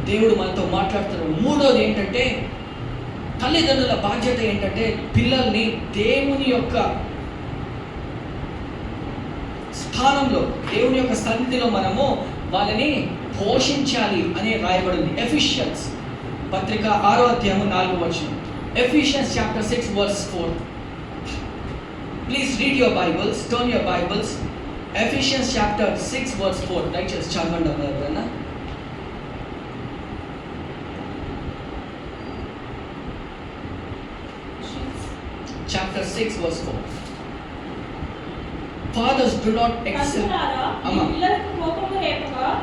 దేవుడు మనతో మాట్లాడుతున్నాడు. మూడోది ఏంటంటే తల్లిదండ్రుల బాధ్యత ఏంటంటే పిల్లల్ని దేవుని యొక్క స్థానంలో, దేవుని యొక్క సన్నిధిలో మనము వాళ్ళని పోషించాలి అని రాయబడింది. ఎఫిషియన్స్ పత్రిక 6వ అధ్యాయము 4వ వచనం. Ephesians chapter 6 verse 4. Please read your Bibles, turn your Bibles. Ephesians chapter 6 verse 4. దయచేసి చదవండి ఎవరైనా. Chapter 6 verse 4. Fathers, do not excel.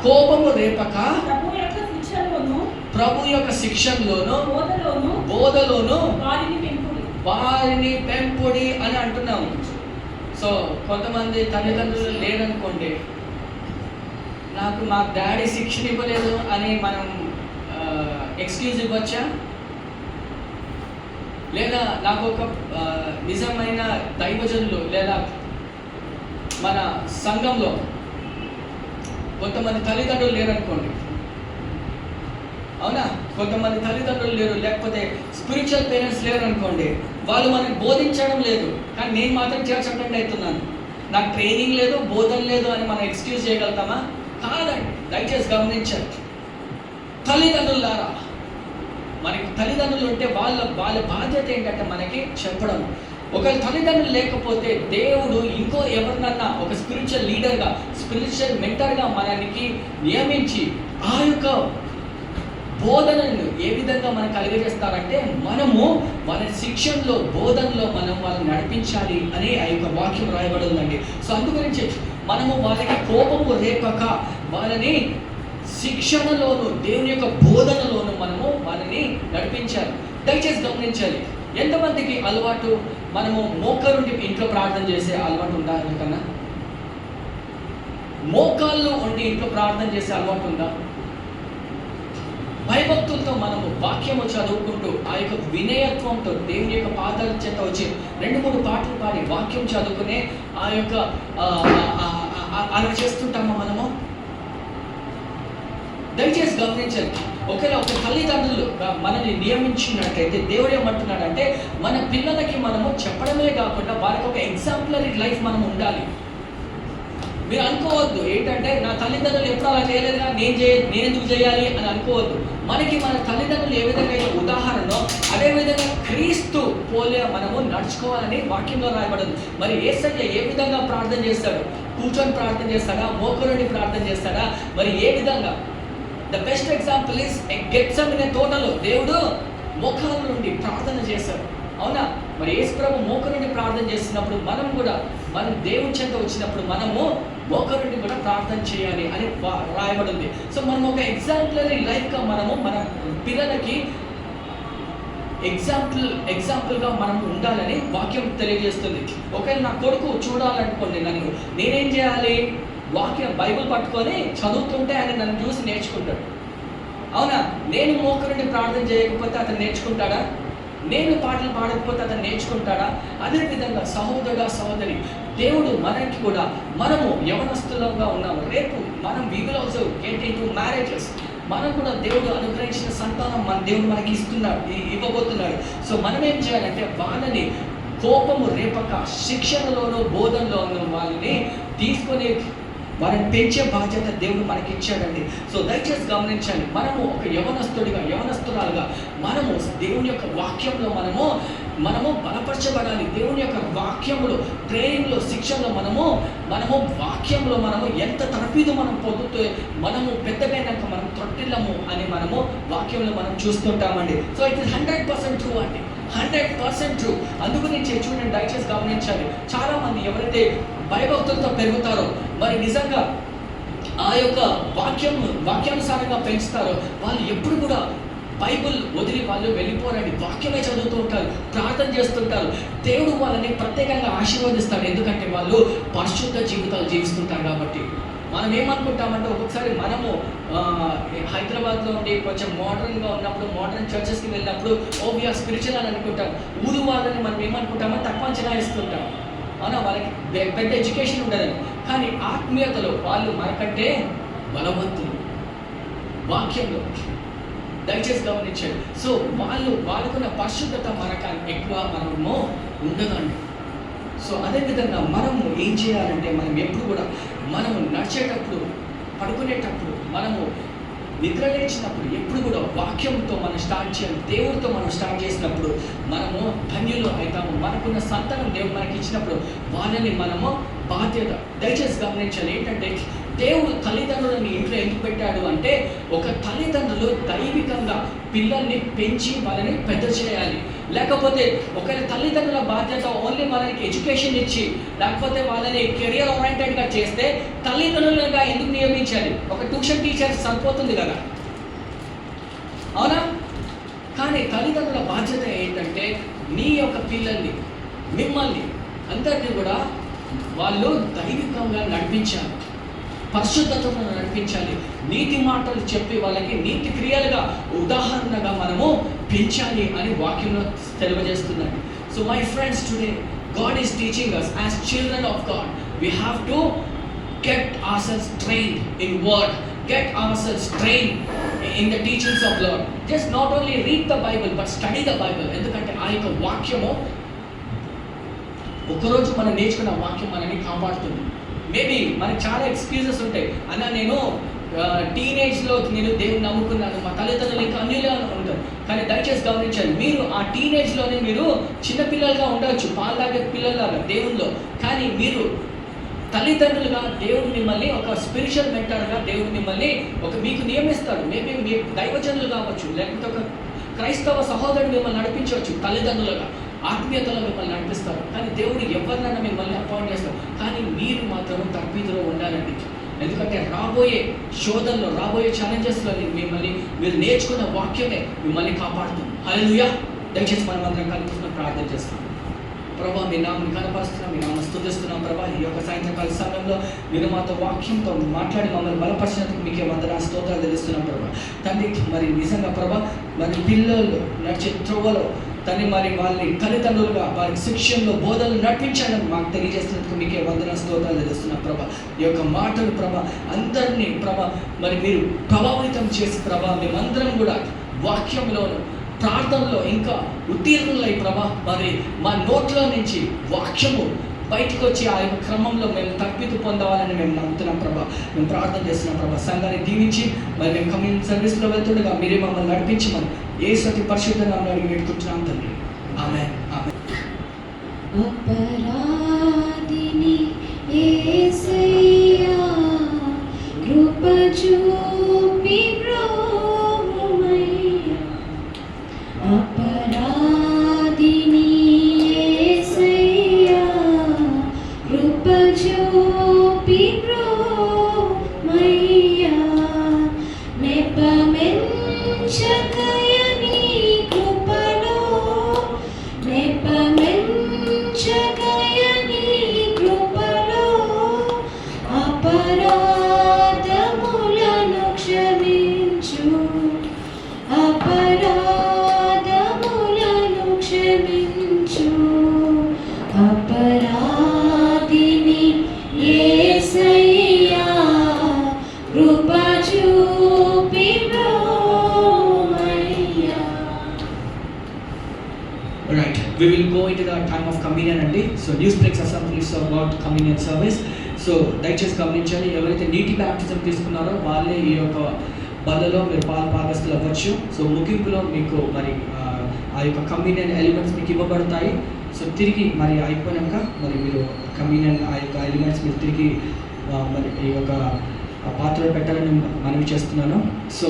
కోపము రేపక ప్రభు యొక్క శిక్షణలోను బోధలోను వారిని పెంపుడి అని అంటున్నాము. సో కొంతమంది తల్లిదండ్రులు లేరనుకోండి, నాకు మా డాడీ శిక్షణ ఇవ్వలేదు అని మనం ఎక్స్క్యూజ్ ఇవ్వచ్చా? లేదా నాకు ఒక నిజమైన దైవజనులు లేదా మన సంఘంలో కొంతమంది తల్లిదండ్రులు లేరనుకోండి, అవునా, కొంతమంది తల్లిదండ్రులు లేరు, లేకపోతే స్పిరిచువల్ పేరెంట్స్ లేరు అనుకోండి, వాళ్ళు మనకు బోధించడం లేదు, కానీ నేను మాత్రం చర్చ్ అటెండ్ అవుతున్నాను, నాకు ట్రైనింగ్ లేదు, బోధన లేదు అని మనం ఎక్స్క్యూజ్ చేయగలుగుతామా? కాదండి. దయచేసి గమనించాలి. తల్లిదండ్రులారా, మనకి తల్లిదండ్రులు ఉంటే వాళ్ళ బాధ్యత ఏంటంటే మనకి చెప్పడం. ఒకవేళ తల్లిదండ్రులు లేకపోతే దేవుడు ఇంకో ఎవరినన్నా ఒక స్పిరిచువల్ లీడర్గా, స్పిరిచువల్ మెంటర్గా మనకి నియమించి ఆ యొక్క బోధనను ఏ విధంగా మనం కలిగజేస్తారంటే మనము వాళ్ళ శిక్షణలో, బోధనలో మనం వాళ్ళని నడిపించాలి అని ఆ యొక్క వాక్యం రాయబడి ఉందండి. సో అందుగురించి మనము వాళ్ళకి కోపము రేపక వాళ్ళని శిక్షణలోను, దేవుని యొక్క బోధనలోను మనము వాళ్ళని నడిపించాలి. దయచేసి గమనించాలి. ఎంతమందికి అలవాటు మనము మోకరుండి ఇంట్లో ప్రార్థన చేసే అలవాటు ఉందా? ఎందుకన్నా మోకాళ్ళు ఉండి ఇంట్లో ప్రార్థన చేసే అలవాటు ఉందా? భయభక్తులతో మనము వాక్యము చదువుకుంటూ ఆ యొక్క వినయత్వంతో దేవుని యొక్క పాదాల చేత వచ్చి 2-3 పాటలు పాడి వాక్యం చదువుకునే ఆ యొక్క అలా చేస్తుంటామా మనము? దయచేసి గమనించండి. ఒకవేళ ఒక తల్లిదండ్రులు మనల్ని నియమించినట్టయితే దేవుడు ఏమంటున్నాడంటే మన పిల్లలకి మనము చెప్పడమే కాకుండా వారికి ఒక ఎగ్జాంపులరీ లైఫ్ మనం ఉండాలి. మీరు అనుకోవద్దు ఏంటంటే నా తల్లిదండ్రులు ఎప్పుడు అలా చేయలేదుగా నేను ఎందుకు చేయాలి అని అనుకోవద్దు. మనకి మన తల్లిదండ్రులు ఏ విధంగా అయితే ఉదాహరణో అదే విధంగా క్రీస్తు పోలే మనము నడుచుకోవాలని వాక్యంలో రాయబడదు. మరి యేసయ్య ఏ విధంగా ప్రార్థన చేస్తాడు? కూర్చొని ప్రార్థన చేస్తాడా? మోకరుని ప్రార్థన చేస్తాడా? మరి ఏ విధంగా? The best example is Gethsemane తోటలో దేవుడు మోకాళ్ళ నుండి ప్రార్థన చేశాడు, అవునా? మరి యేసు ప్రభు మోకరుని ప్రార్థన చేస్తున్నప్పుడు మనం కూడా మనం దేవుని చెంత వచ్చినప్పుడు మనము మోకరుని కూడా ప్రార్థన చేయాలి అని రాయబడింది. సో మనం ఒక ఎగ్జాంపులరీ లైఫ్గా మనము మన పిల్లలకి ఎగ్జాంపుల్గా మనం ఉండాలని వాక్యం తెలియజేస్తుంది. ఒకవేళ నా కొడుకు చూడాలనుకోండి, నేనేం చేయాలి? వాక్యం బైబిల్ పట్టుకొని చదువుతుంటే ఆయన నన్ను చూసి నేర్చుకుంటాడు, అవునా? నేను మోకరుని ప్రార్థన చేయకపోతే అతను నేర్చుకుంటాడా? నేను పాటలు పాడకపోతే అతను నేర్చుకుంటాడా? అదేవిధంగా సహోదరుడా, సహోదరి, దేవుడు మనకి కూడా మనము యవనస్తులంగా ఉన్నాము. రేపు మనం we will also get into marriages. మనం కూడా దేవుడు అనుగ్రహించిన సంతానం మన దేవుడు మనకి ఇవ్వబోతున్నాడు. సో మనం ఏం చేయాలంటే వాళ్ళని కోపము రేపక శిక్షణలోనూ బోధనలోనూ వాళ్ళని తీసుకొని వారిని పెంచే బాధ్యత దేవుడు మనకి ఇచ్చాడండి. సో దయచేసి గమనించండి. మనము ఒక యవనస్తురాలుగా మనము దేవుని యొక్క వాక్యంలో మనము బలపరచబడాలి. దేవుని యొక్క వాక్యములో, ట్రైనింగ్లో, శిక్షణలో మనము వాక్యంలో ఎంత తరఫీదు మనం పొందుతూ మనము పెద్దగైనాక మనం తొట్టిల్లము అని మనము వాక్యంలో మనం చూస్తుంటామండి. సో ఇట్ ఇస్ 100% ట్రూ అండి, 100% ట్రూ. అందుగురించి చూడండి, దయచేసి గమనించాలి. చాలామంది ఎవరైతే భయభక్తులతో పెరుగుతారో, మరి నిజంగా ఆ యొక్క వాక్యానుసారంగా పెంచుతారో వాళ్ళు ఎప్పుడు కూడా బైబుల్ వదిలి వాళ్ళు వెళ్ళిపోరండి. వాక్యమే చదువుతూ ఉంటారు, ప్రార్థన చేస్తుంటారు. దేవుడు వాళ్ళని ప్రత్యేకంగా ఆశీర్వదిస్తాడు, ఎందుకంటే వాళ్ళు పరిశుద్ధ జీవితాలు జీవిస్తుంటారు కాబట్టి. మనం ఏమనుకుంటామంటే ఒక్కొక్కసారి మనము హైదరాబాద్లో ఉండి కొంచెం మోడర్న్గా ఉన్నప్పుడు, మోడర్న్ చర్చెస్కి వెళ్ళినప్పుడు వీఆర్ స్పిరిచువల్ అని అనుకుంటాం. ఊరు వాళ్ళని మనం ఏమనుకుంటామో తక్కువ అంచనా వేస్తుంటాం, అవునా? వాళ్ళకి పెద్ద ఎడ్యుకేషన్ ఉండదని. కానీ ఆత్మీయతలో వాళ్ళు మనకంటే బలవంతులు. వాక్యంలో దయచేసి గమనించండి. సో వాళ్ళకున్న పరిశుద్ధత మనకు ఎక్కువ మనము ఉండదండి. సో అదేవిధంగా మనము ఏం చేయాలంటే మనం ఎప్పుడు కూడా మనము నడిచేటప్పుడు, పడుకునేటప్పుడు, మనము నిద్ర లేచినప్పుడు ఎప్పుడు కూడా వాక్యంతో మనం స్టార్ట్ చేయాలి. దేవుడితో మనం స్టార్ట్ చేసినప్పుడు మనము ధన్యులు అవుతాము. మనకున్న సంతానం దేవుడు మనకి ఇచ్చినప్పుడు వాళ్ళని మనము బాధ్యత. దయచేసి గమనించాలి ఏంటంటే దేవుడు తల్లిదండ్రులను ఇంట్లో ఎందుకు పెట్టాడు అంటే ఒక తల్లిదండ్రులు దైవికంగా పిల్లల్ని పెంచి వాళ్ళని పెద్ద చేయాలి. లేకపోతే ఒకరి తల్లిదండ్రుల బాధ్యత ఓన్లీ వాళ్ళకి ఎడ్యుకేషన్ ఇచ్చి లేకపోతే వాళ్ళని కెరియర్ ఓరియంటెడ్గా చేస్తే తల్లిదండ్రులుగా ఎందుకు నియమించాలి? ఒక ట్యూషన్ టీచర్ సరిపోతుంది కదా, అవునా? కానీ తల్లిదండ్రుల బాధ్యత ఏంటంటే నీ యొక్క పిల్లల్ని, మిమ్మల్ని అందరినీ కూడా వాళ్ళు దైవికంగా నడిపించాలి, పరిశుద్ధతను నడిపించాలి, నీతి మాటలు చెప్పి వాళ్ళకి నీతి క్రియలుగా ఉదాహరణగా మనము పెంచాలి అని వాక్యంలో తెలియజేస్తున్నాడు. So my friends, today God is teaching us as children of God, we have to get ourselves trained in word, get ourselves trained in the teachings of Lord. Just not only read the Bible but study the Bible. ఎందుకంటే ఆ యొక్క వాక్యము ఒకరోజు మనం నేర్చుకున్న వాక్యం మనల్ని కాపాడుతుంది. మేబీ మనకి చాలా ఎక్స్క్యూజెస్ ఉంటాయి. అన్న నేను టీనేజ్లో నేను దేవుని నమ్ముకున్నాను, మా తల్లిదండ్రులు ఇంకా అన్యులుగా ఉంటారు. కానీ దయచేసి గమనించాలి, మీరు ఆ టీనేజ్లోనే మీరు చిన్నపిల్లలుగా ఉండవచ్చు, పాలు తాగే పిల్లలాగా దేవునిలో. కానీ మీరు తల్లిదండ్రులుగా దేవుడు మిమ్మల్ని ఒక స్పిరిచువల్ మెంటర్గా దేవుడు మిమ్మల్ని మీకు నియమిస్తాడు. మేబీ మీ దైవజనులు కావచ్చు, లేకపోతే ఒక క్రైస్తవ సహోదరుడు మిమ్మల్ని నడిపించవచ్చు. తల్లిదండ్రులుగా ఆత్మీయతలో మిమ్మల్ని నడిపిస్తారు. కానీ దేవుడు ఎవరినైనా మిమ్మల్ని అపాయింట్ చేస్తారు. కానీ మీరు మాత్రం తప్పిదిలో ఉండాలండి. ఎందుకంటే రాబోయే శోధనలో, రాబోయే ఛాలెంజెస్లో మీరు నేర్చుకున్న వాక్యమే మిమ్మల్ని కాపాడుతుంది. హల్లెలూయా. దయచేసి మనం అందరం కలుపుకుని ప్రార్థన చేస్తాం. ప్రభా, మీ నామని కనపరుస్తున్నాం, మీ నామని స్తుతిస్తున్నాం. ప్రభా, ఈ యొక్క సాయంత్రకాల సమయంలో మీరు మాతో వాక్యంతో మాట్లాడి మమ్మల్ని బలపరిచినందుకు మీకే వందనాలు, స్తోత్రాలు తెలుస్తున్నాం. ప్రభా తండ్రి, మరి నిజంగా ప్రభా, మరి పిల్లలు నడిచే త్రోవలో తండ్రి మరి వాళ్ళని తల్లిదండ్రులుగా వారి శిక్షణలో బోధనలు నడిపించాలని మాకు తెలియజేస్తున్నందుకు మీకే వందనాలు, స్తోత్రాలు తెలుస్తున్నాం. ప్రభా ఈ యొక్క మాటలు ప్రభా అందరినీ ప్రభా మరి మీరు ప్రభావితం చేసి ప్రభా మేమందరం కూడా వాక్యంలోను, ప్రార్థనలో ఇంకా ఉత్తీర్ణులై ప్రభా మరి మా నోట్లో నుంచి వాక్యము బయటకు వచ్చి ఆ యొక్క క్రమంలో మేము తప్పితు పొందవాలని మేము నమ్ముతున్నాం. ప్రభా మేము ప్రార్థన చేస్తున్నాం. ప్రభా సంఘాన్ని దీవించి మరి మేము కమ్యూనిటీ సర్వీస్లో వెళ్తుండగా మీరే మమ్మల్ని నడిపించమని యేసు అతి పరిశుద్ధ నామములో అడిగి పెట్టుకుంటున్నాం తండ్రి. ఆమేన్. ఆమేన్. అపరాధిని యేసయ్యా కృప చూపి బ్రోమయ్యా, అపరాధిని యేసయ్యా కృప చూపి బ్రోమయ్యా, నెపమెంచకయని కృపలో, నెపమెంచకయని కృపలో అపరాధములను క్షమించు, అపరాధములను క్షమించు. అపరాధిని యేసయ్యా కృప చూపి బ్రోమయ్యా. Right, we will go into the time of communion అండి. So news breaks assembly is about communion service. So దయచేసి గమనించాలి, ఎవరైతే నీటి బ్యాప్టిజం తీసుకున్నారో వాళ్ళే ఈ యొక్క బలలో మీరు పాదస్తులు అవ్వచ్చు. సో ముగింపులో మీకు మరి ఆ యొక్క కమ్యూనియన్ ఎలిమెంట్స్ మీకు ఇవ్వబడతాయి. సో తిరిగి మరి అయిపోయాక మరి మీరు కమ్యూనియన్ ఆ యొక్క ఎలిమెంట్స్ మీరు తిరిగి మరి ఈ యొక్క పాత్రలో పెట్టాలని మనవి చేస్తున్నాను. సో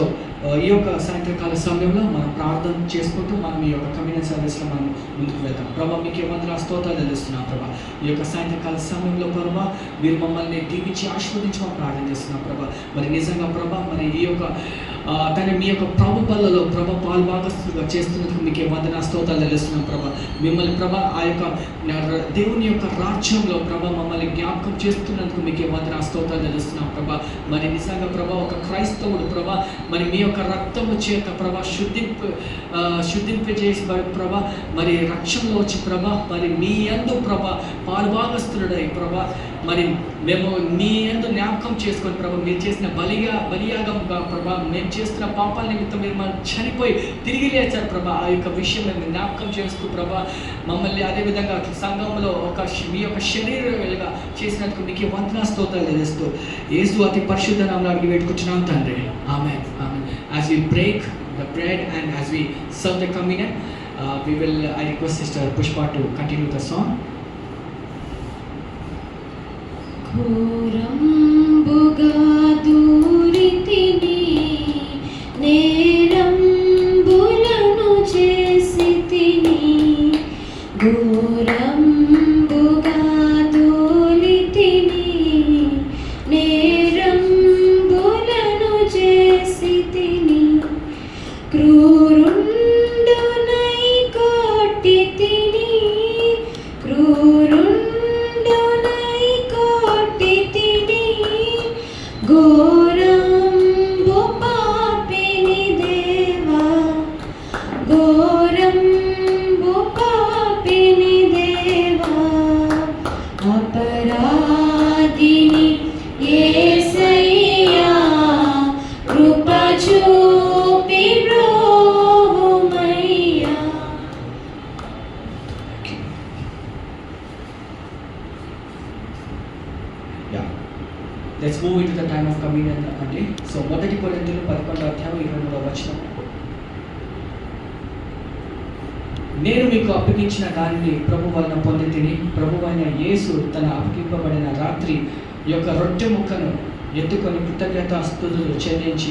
ఈ యొక్క సాయంత్రకాల సమయంలో మనం ప్రార్థన చేసుకుంటూ మనం ఈ యొక్క కమ్యూనియన్ సర్వీస్లో మనం ముందుకు వెళ్తాం. ప్రభా మీకు ఏమంతా స్తోత్రాలు తెలుస్తున్నాం. ప్రభా ఈ యొక్క సాయంత్రకాల సమయంలో ప్రభా మీరు మమ్మల్ని దీవించి ఆశీర్వదించమని ప్రార్థన చేస్తున్నాం. ప్రభా మరి నిజంగా ప్రభా మరి ఈ యొక్క దాన్ని మీ యొక్క ప్రభు బలలో ప్రభా పాల్భాగస్తులుగా చేస్తున్నందుకు మీకు ఏమంతా స్తోత్రాలు తెలుస్తున్నాం. ప్రభా మిమ్మల్ని ప్రభా ఆ యొక్క దేవుని యొక్క రాజ్యంలో ప్రభా మమ్మల్ని జ్ఞాపకం చేస్తున్నందుకు మీకు ఏమంతా స్తోత్రాలు తెలుస్తున్నాం. ప్రభా మరి నిజంగా ప్రభా ఒక క్రైస్తవుడు ప్రభా మరి మీ యొక్క యొక్క రక్తము చేత ప్రభా శుద్ధింపజేసి ప్రభా మరి రక్షణలో వచ్చి ప్రభా మరి మీ యందు ప్రభా పాలుభాగస్తుడై ప్రభా మరి మేము మీ యందు జ్ఞాపకం చేసుకొని ప్రభా మీరు చేసిన బలియాగంగా ప్రభా మేము చేస్తున్న పాపాల నిమిత్తం మీరు మనం చనిపోయి తిరిగి లేచారు ప్రభా. ఆ యొక్క విషయం మేము జ్ఞాపకం చేస్తూ ప్రభా మమ్మల్ని అదేవిధంగా సంఘంలో మీ యొక్క శరీరంగా చేసినందుకు మీకు వందనా స్తోత్రాలు తెలియజేస్తూ యేసు అతి పరిశుద్ధ నామములో అడిగి పెట్టుకుంటున్నాం తండ్రి. ఆమేన్ ఆమేన్. As we break the bread and as we serve the communion, I request Sister Pushpa to continue the song. ఘోరంబుగా దూరితిని నేరంబులను చేసితిని ఘోరంబుగా దూరితిని నేరంబులను చేసితిని క్రూరుండునై కొట్టితిని క్రూరుండునై కొట్టితిని ఘోరంబు పాపిని దేవా ఘోరంబు పాపిని దేవా అపరాధిని యేసయ్యా కృప చూపి బ్రోవుమయ్యా. Yeah. Let's move into the time of communion only. So మొదటి కొరింథీయులు 11వ అధ్యాయం 23వ వచనం. నేను మీకు అప్పగించిన దానిని ప్రభు వలన పొందితిని. ప్రభువైన యేసు తన అప్పగింపబడిన రాత్రి యొక్క రొట్టె ముక్కను ఎత్తుకొని కృతజ్ఞతాస్తుతులు చెల్లించి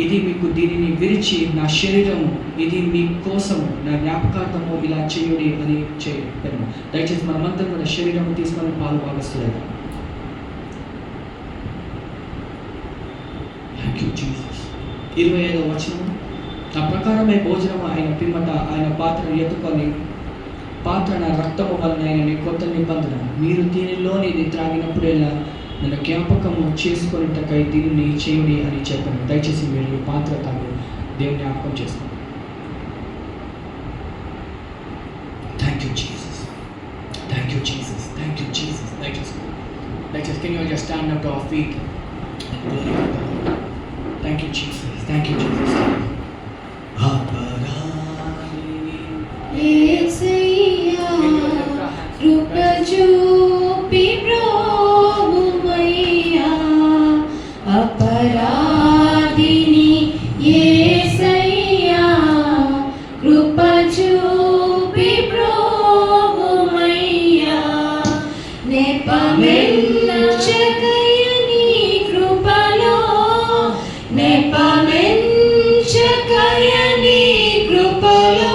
ఇది మీకు దీనిని విరిచి నా శరీరము ఇది మీ కోసము నా జ్ఞాపకార్థము ఇలా చేయుడి అని చెప్పాను. దయచేసి మనమందరం కూడా శరీరము తీసుకొని పాలు భాగస్తులేదు. Thank you Jesus. 25వ వచనం. ఆ ప్రకారమే భోజనం ఆయన పిమ్మట ఆయన పాత్రను ఎత్తుకొని పాత్ర నా రక్తము వలన ఆయన కొత్త నిబంధన మీరు దీనిలోని ఇది త్రాగినప్పుడేలా నన్ను జ్ఞాపకము చేసుకునేటకై దీనిని చేయుడి అని చెప్పాను. దయచేసి మీరు ఈ పాత్ర తాగు దేవుని జ్ఞాపకం చేసుకోండి. Thank you Jesus. Thank you Jesus. Thank you Jesus. దయచేసి can you just stand up to our feet and glorify the Lord. Thank you Jesus. Thank you Jesus. యేసయ్యా కృప చూపి బ్రోవుమయ్యా అపరాధిని యేసయ్యా కృప చూపి బ్రోవుమయ్యా నెపమెంచకయని కృపలో నెపమెంచకయని కృపలో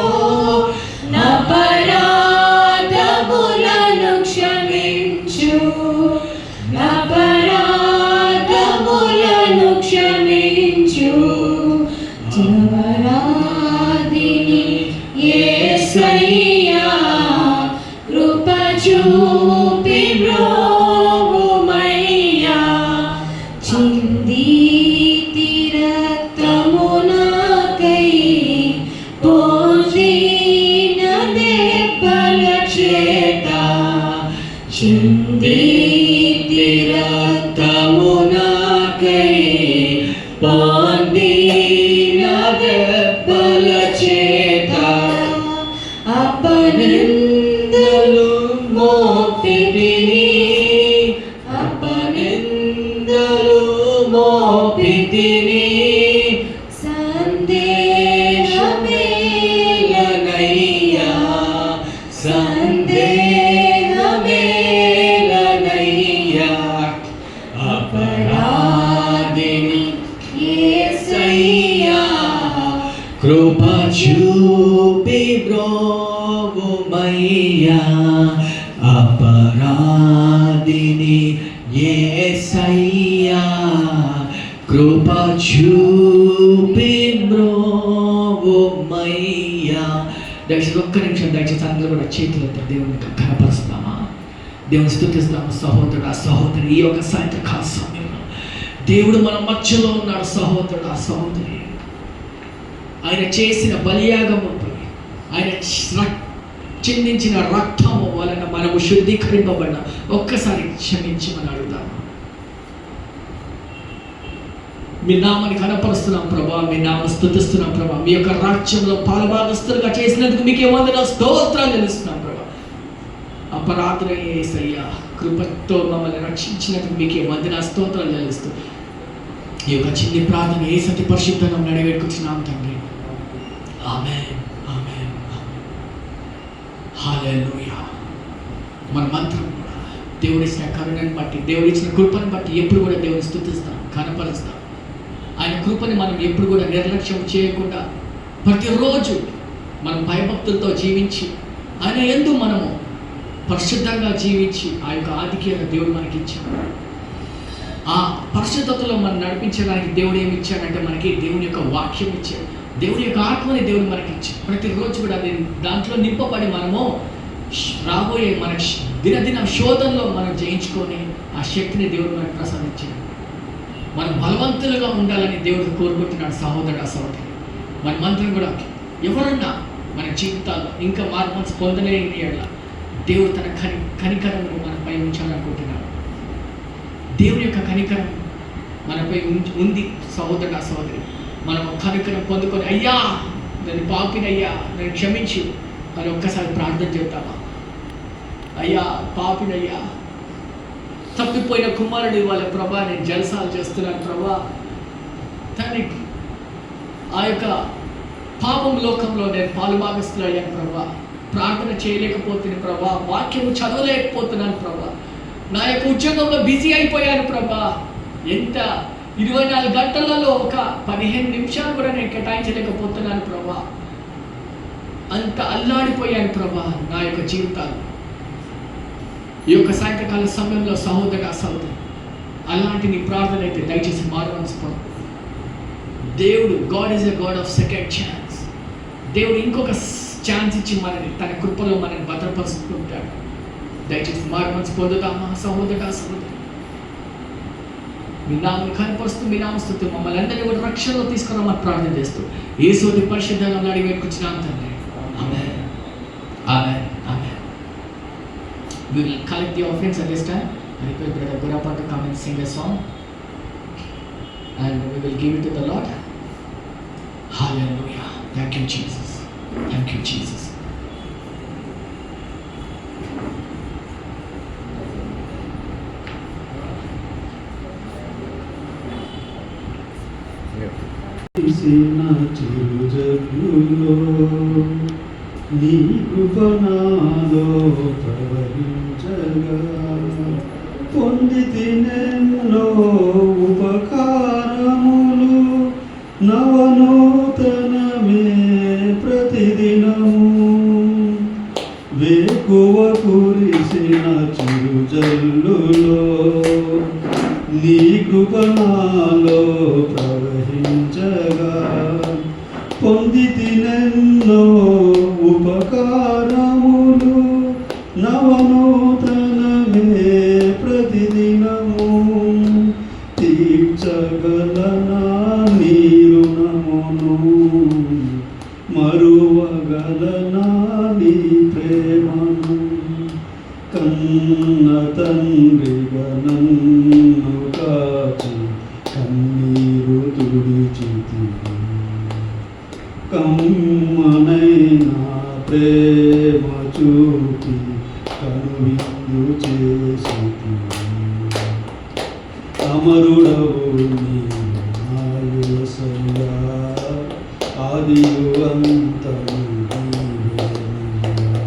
అపరాధములను క్షమించు అపరాధములను క్షమించు జవరాధిని యేసయ్యా కృప చూపి బ్రోవుమయ్యా చిందీతి రక్తము నాకై పోసిన దెబ్బల చేత చిందీతి రక్తము నాకై పొందిన దెబ్బల చేత అపనిందలు మోపితిని అపనిందలు మోపితిని సందేహమేలనయ్యా సందేహమేలనయ్యా అపరాధిని యేసయ్యా కృప చూపి బ్రోవుమయ్యా అపరాధిని యేసయ్యా కృప చూపి బ్రోవుమయ్యా. దయచేసి ఒక్క నిమిషం దయచేసి అందరూ కూడా చేతులతో దేవుని కనపరుస్తామా, దేవుని స్తుతిస్తాము. సహోదరుడు సహోదరి ఈ యొక్క సాయంత్రకాల సమయంలో దేవుడు మన మధ్యలో ఉన్నాడు సహోదరుడు, ఆ సహోదరి. ఆయన చేసిన బలియాగముపై, ఆయన చిందించిన రక్తము వలన మనము శుద్ధీకరింపబడిన. ఒక్కసారి క్షమించమని అడుగుతాము. మీ నామాన్ని కనపరుస్తున్నాం ప్రభా, మీ నామ స్తుతిస్తున్నాం ప్రభా. మీ యొక్క రాజ్యంలో పాలుభాగస్తులుగా చేసినందుకు మీకే వందనాలు, స్తోత్రాలు తెలుస్తున్నాం ప్రభా. అపరాధన యేసయ్యా, కృపతో మమ్మల్ని రక్షించినందుకు మీకే వందనాలు, స్తోత్రాలు తెలుస్తూ ఈ యొక్క చిన్ని ప్రార్థన యేసతి పరిశుద్ధంగా నడివేడుకుంటున్నాం తండ్రి. ఆమేన్, ఆమేన్, హల్లెలూయా. మన మంత్రం కూడా దేవుడిచ్చిన కరుణను బట్టి, దేవుడిచ్చిన కృపను బట్టి ఎప్పుడు కూడా దేవుని స్తుతిస్తాం, కనపరుస్తాం. ఆయన కృపని మనం ఎప్పుడు కూడా నిర్లక్ష్యం చేయకుండా ప్రతిరోజు మనం భయభక్తులతో జీవించి ఆయన యందు మనము పరిశుద్ధంగా జీవించి ఆ యొక్క ఆధిక్యత దేవుడు మనకి ఇచ్చాడు. ఆ పరిశుద్ధతలో మనం నడిపించడానికి దేవుడు ఏమి ఇచ్చాడంటే మనకి దేవుని యొక్క వాక్యం ఇచ్చాడు, దేవుని యొక్క ఆత్మని దేవుడు మనకి ఇచ్చాడు. ప్రతిరోజు కూడా దాంట్లో నింపబడి మనము రాబోయే మన దినదిన శోధనలో మనం జయించుకొని ఆ శక్తిని దేవుడు మనకు ప్రసాదించాడు. మనం బలవంతులుగా ఉండాలని దేవుడు కోరుకుంటున్నాడు సహోదరుడు, సహోదరి. మనమందరం కూడా ఎవరన్నా మన జీవితాల్లో ఇంకా మార్పు పొందలేని ఎడల దేవుడు తన కనికరమును మనపై ఉంచాలనుకుంటున్నాడు. దేవుని యొక్క కనికరం మనపై ఉంది సహోదరుడు, సహోదరి. మనం కనికరం పొందుకొని, అయ్యా నన్ను పాపినయ్యా, నన్ను క్షమించు అని ఒక్కసారి ప్రార్థన చేద్దామా? అయ్యా పాపినయ్యా, తప్పిపోయిన కుమారుడు వాళ్ళ ప్రభా, నేను జలసాలు చేస్తున్నాను ప్రభా. తనకి ఆ యొక్క పాపం లోకంలో నేను పాలుభాగస్తులు అయ్యాను ప్రభా. ప్రార్థన చేయలేకపోతున్నాను ప్రభా, వాక్యము చదవలేకపోతున్నాను ప్రభా. నా యొక్క ఉద్యోగంలో బిజీ అయిపోయాను ప్రభా. ఎంత 24 గంటలలో ఒక 15 నిమిషాలు కూడా నేను కేటాయించలేకపోతున్నాను ప్రభా. అంత అల్లాడిపోయాను ప్రభా నా యొక్క జీవితాలు. ఈ యొక్క సాయంత్రకాల సమయంలో సహోదర, సహోదరి, అలాంటి నీ ప్రార్థన అయితే దయచేసి మారవలసిపోదు. దేవుడు God is a God of second chance. దేవుడు ఇంకొక ఛాన్స్ ఇచ్చి మనని తన కృపలో మనని భద్రపరుచుకుంటాడు. దయచేసి మారవలసి పొందుతామా సహోదర, సహోదరి? మీ నామని కనపరుస్తూ, మీ నామస్తుతూ మమ్మల్ని అందరినీ కూడా రక్షణలో తీసుకురామని ప్రార్థన చేస్తూ యేసుని పరిశుద్ధంగా అడిగి వేడుకుంటున్నాం తండ్రి. ఆమేన్, ఆమేన్, ఆమేన్. We will collect the offerings at this time. I request Brother Gurappa to come and sing a song, and we will give it to the Lord. Hallelujah. Thank you, Jesus. Thank you, Jesus. నీ కృపణాలో ప్రవహించగా పొందితినెన్నో ఉపకారములు, నవనూతనమే ప్రతిదినము. వేకువ కురిసిన చిరుజల్లులో నీ కృపణాలో ప్రవహించగా పొందితినెన్నో ఉపకారములు, నవనూతనమే ప్రతిదినము. తీర్చగలనా నీ రుణమును, మరువగలనా నీ ప్రేమను. కన్న తండ్రిగా నన్ను కాచి కన్నీరు తుడిచితివి, కమ్మనైనా ప్రేమ చూపి కనువిందు చేసితివి. అమరుడవు నీవు నా యేసయ్యా, ఆదియు అంతము నీవేనయ్యా.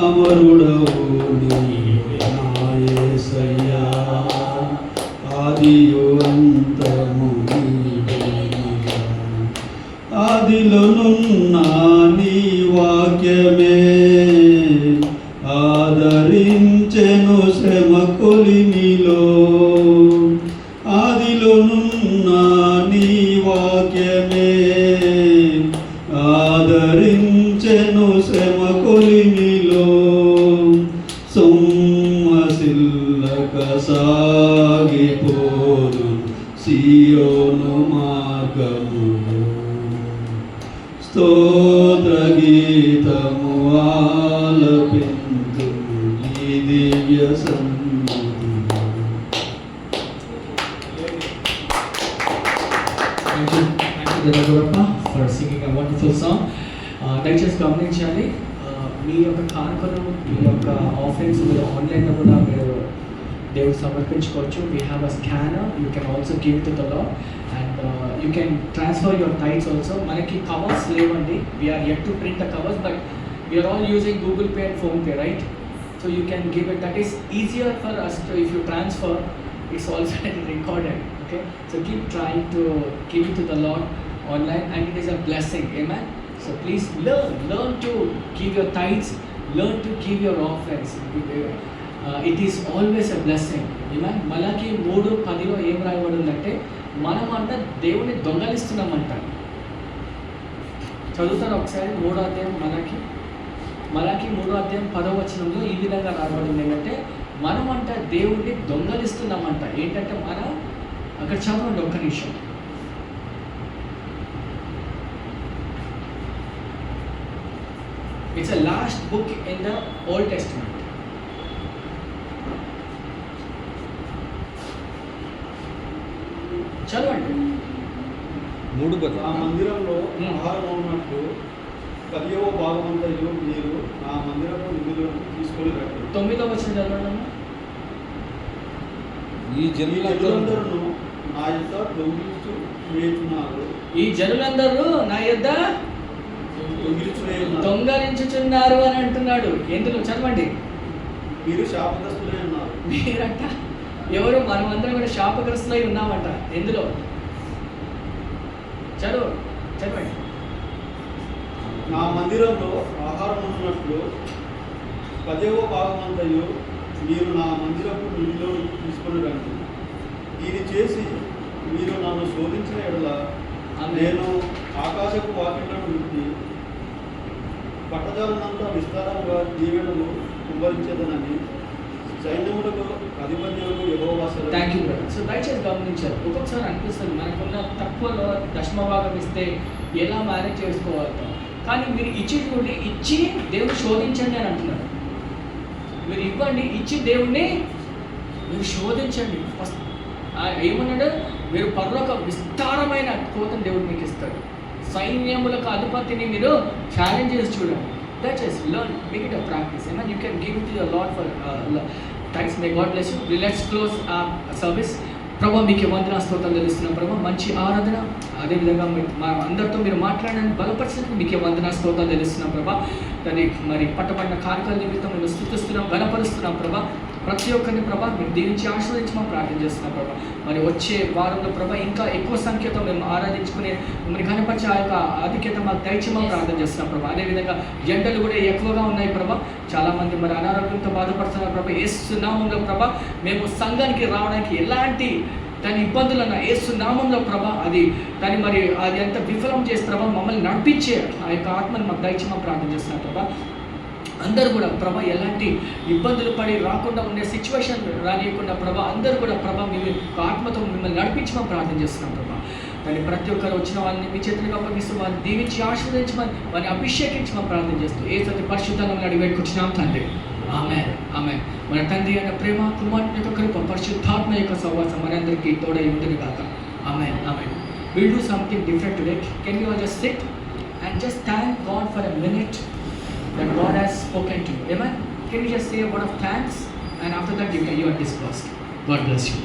అమరుడవు నీవు నా యేసయ్యా, ఆదియు అంతము నీవేనయ్యా. ఆదిలోనున్న నీ వాక్యమే ఆదరించెను శ్రమ కొలిమిలో. ఆదిలోనున్న నీ వాక్యమే ఆదరించెను శ్రమ కొలిమిలో. సొమ్మసిల్లక సాగిపోదు సియోను మార్గము స్తోత్ర గీతము ఆలపింతు ఈ దివ్య సన్నిధి. Thank you Ragurappa for singing a wonderful song. దయచేసి గమనించాలి, మీ యొక్క కానుకలు, మీ యొక్క ఆఫరింగ్స్ మీరు ఆన్లైన్లో కూడా మీరు దేవుడు సమర్పించుకోవచ్చు. We have a scanner, you can also give to the Lord and you can transfer your tithes also. మనకి కవర్స్ లేవండి, we are yet to print the covers, but we are all using Google Pay and Phone Pay, right? So you can give it. That is easier for us to, if you transfer, it's also recorded. Okay, so keep trying to give it to the Lord online, and it is a blessing. Amen. So please learn to give your tithes, learn to give your offerings. It is always a blessing. Amen. Malaki 3:10 ఏం రాయబడిందంటే మనమంట దేవుని దొంగలిస్తున్నామంట. చదువుతారు ఒకసారి 3వ అధ్యాయం మలాకి 3వ అధ్యాయం 10వ వచనంలో ఈ విధంగా రాయబడింది ఏంటంటే మనమంట దేవుడిని దొంగలిస్తున్నామంట. ఏంటంటే అక్కడ చదవండి ఒక్క నిమిషం. It's a last book in the Old Testament. చదవండి. ఆ మందిరంలో ఆహారం ఉన్నట్లు 10వ భాగమంతయు మీరు నా మందిరపు నిధులను తీసుకొని రండి. 9వ వచనం చదవండి. ఈ జనులందరూ నా యొద్ద దొంగిలించు వేయుచున్నారు. ఈ జనులందరూ నా యొద్ద దొంగలించుచున్నారు అని అంటున్నాడు. ఎందులో చదవండి. మీరు శాపగ్రస్తులై ఉన్నారు. మీరంట ఎవరు? మనమందరం కూడా శాపగ్రస్తులై ఉన్నామంట. ఎందులో? చదవండి. నా మందిరంలో ఆహారం ఉన్నట్లు 10వ భాగమంతయు మీరు నా మందిరపు నిధిలో తీసుకొని రండి. ఇది చేసి మీరు నన్ను శోధించిన ఎడల నేను ఆకాశపు వాకిళ్లను విప్పి పట్టజాలనంతా విస్తారంగా దీవెనలు కుమ్మరించేదనని సైన్యములకు అధిపత్యులకు యెహోవా సెలవు. Thank you brother. సో దయచేసి గమనించారు, ఒక్కొక్కసారి అనిపిస్తుంది మనకున్న తక్కువలో దశమ భాగం ఇస్తే ఎలా మేనేజ్ చేసుకోవాలో. కానీ మీరు ఇచ్చి దేవుని శోధించండి అని అంటున్నారు. మీరు ఇవ్వండి, ఇచ్చి దేవుణ్ణి మీరు శోధించండి. ఫస్ట్ ఏమన్నాడు? మీరు పరలోక విస్తారమైన కోతను దేవుడు మీకు ఇస్తాడు. సైన్యములకు అధిపతిని మీరు ఛాలెంజ్ చేసి చూడండి. దయచేసి learn, make it a practice. ఏమన్నా you can give to your Lord for thanks. May God bless you. Let's close service. ప్రభా మీకు వందన స్తోత్రం తెలుస్తున్నాం ప్రభా. మంచి ఆరాధన, అదేవిధంగా మా అందరితో మీరు మాట్లాడడానికి బలపరిచినందుకు మీకే వందన స్తోత్రం తెలుస్తున్నాం ప్రభా. దాన్ని మరి పట్టబడిన కార్యక్రమాల నిమిత్తం మేము స్తుతిస్తున్నాం, బలపరుస్తున్నాం ప్రభా. ప్రతి ఒక్కరిని ప్రభా మీరు దీవించి ఆశీర్వదించమని ప్రార్థన చేస్తున్నాం ప్రభా. మరి వచ్చే వారంలో ప్రభా ఇంకా ఎక్కువ సంఖ్యతో మేము ఆరాధించుకునే మిమ్మల్ని కనపరిచే ఆ యొక్క ఆధిక్యత మాకు దయచేయమని ప్రార్థన చేస్తున్నాం ప్రభా. అదేవిధంగా ఎండలు కూడా ఎక్కువగా ఉన్నాయి ప్రభా. చాలామంది మరి అనారోగ్యంతో బాధపడుతున్నారు ప్రభా. యేసు నామములో ప్రభా మేము సంఘానికి రావడానికి ఎలాంటి దాని ఇబ్బందులన్న యేసు నామంలో ప్రభా దాన్ని మరి అది ఎంత విఫలం చేసి ప్రభా మమ్మల్ని నడిపించే ఆ యొక్క ఆత్మని మాకు దయచేయమని ప్రార్థన చేస్తున్నాం ప్రభా. అందరూ కూడా ప్రభా ఎలాంటి ఇబ్బందులు పడి రాకుండా ఉండే సిచ్యువేషన్ రానియకుండా ప్రభా అందరూ కూడా ప్రభా మీ ఆత్మతో మిమ్మల్ని నడిపించమని ప్రార్థన చేస్తున్నాం ప్రభా. దాన్ని ప్రతి ఒక్కరు వచ్చిన వాళ్ళని మీ చేతులుగా అప్పగిస్తూ వారిని దీవించి ఆశీర్వదించమని వారిని అభిషేకించమని ప్రార్థన చేస్తూ ఏ సతి పరిశుద్ధాలను అడిగిపెట్టుకుంటున్నాం తండ్రి. ఆమెన్. మన తండ్రి అన్న ప్రేమ, కుమారుని యొక్క కృప, పరిశుద్ధాత్మ యొక్క సహవాసం మనందరికీ తోడై ఉంటుంది కాక. Amen. We'll do something different today. Can we all just sit and just thank God for a minute that God has spoken to you? Amen. Can you just say a word of thanks, and after that you are dispersed. God bless you.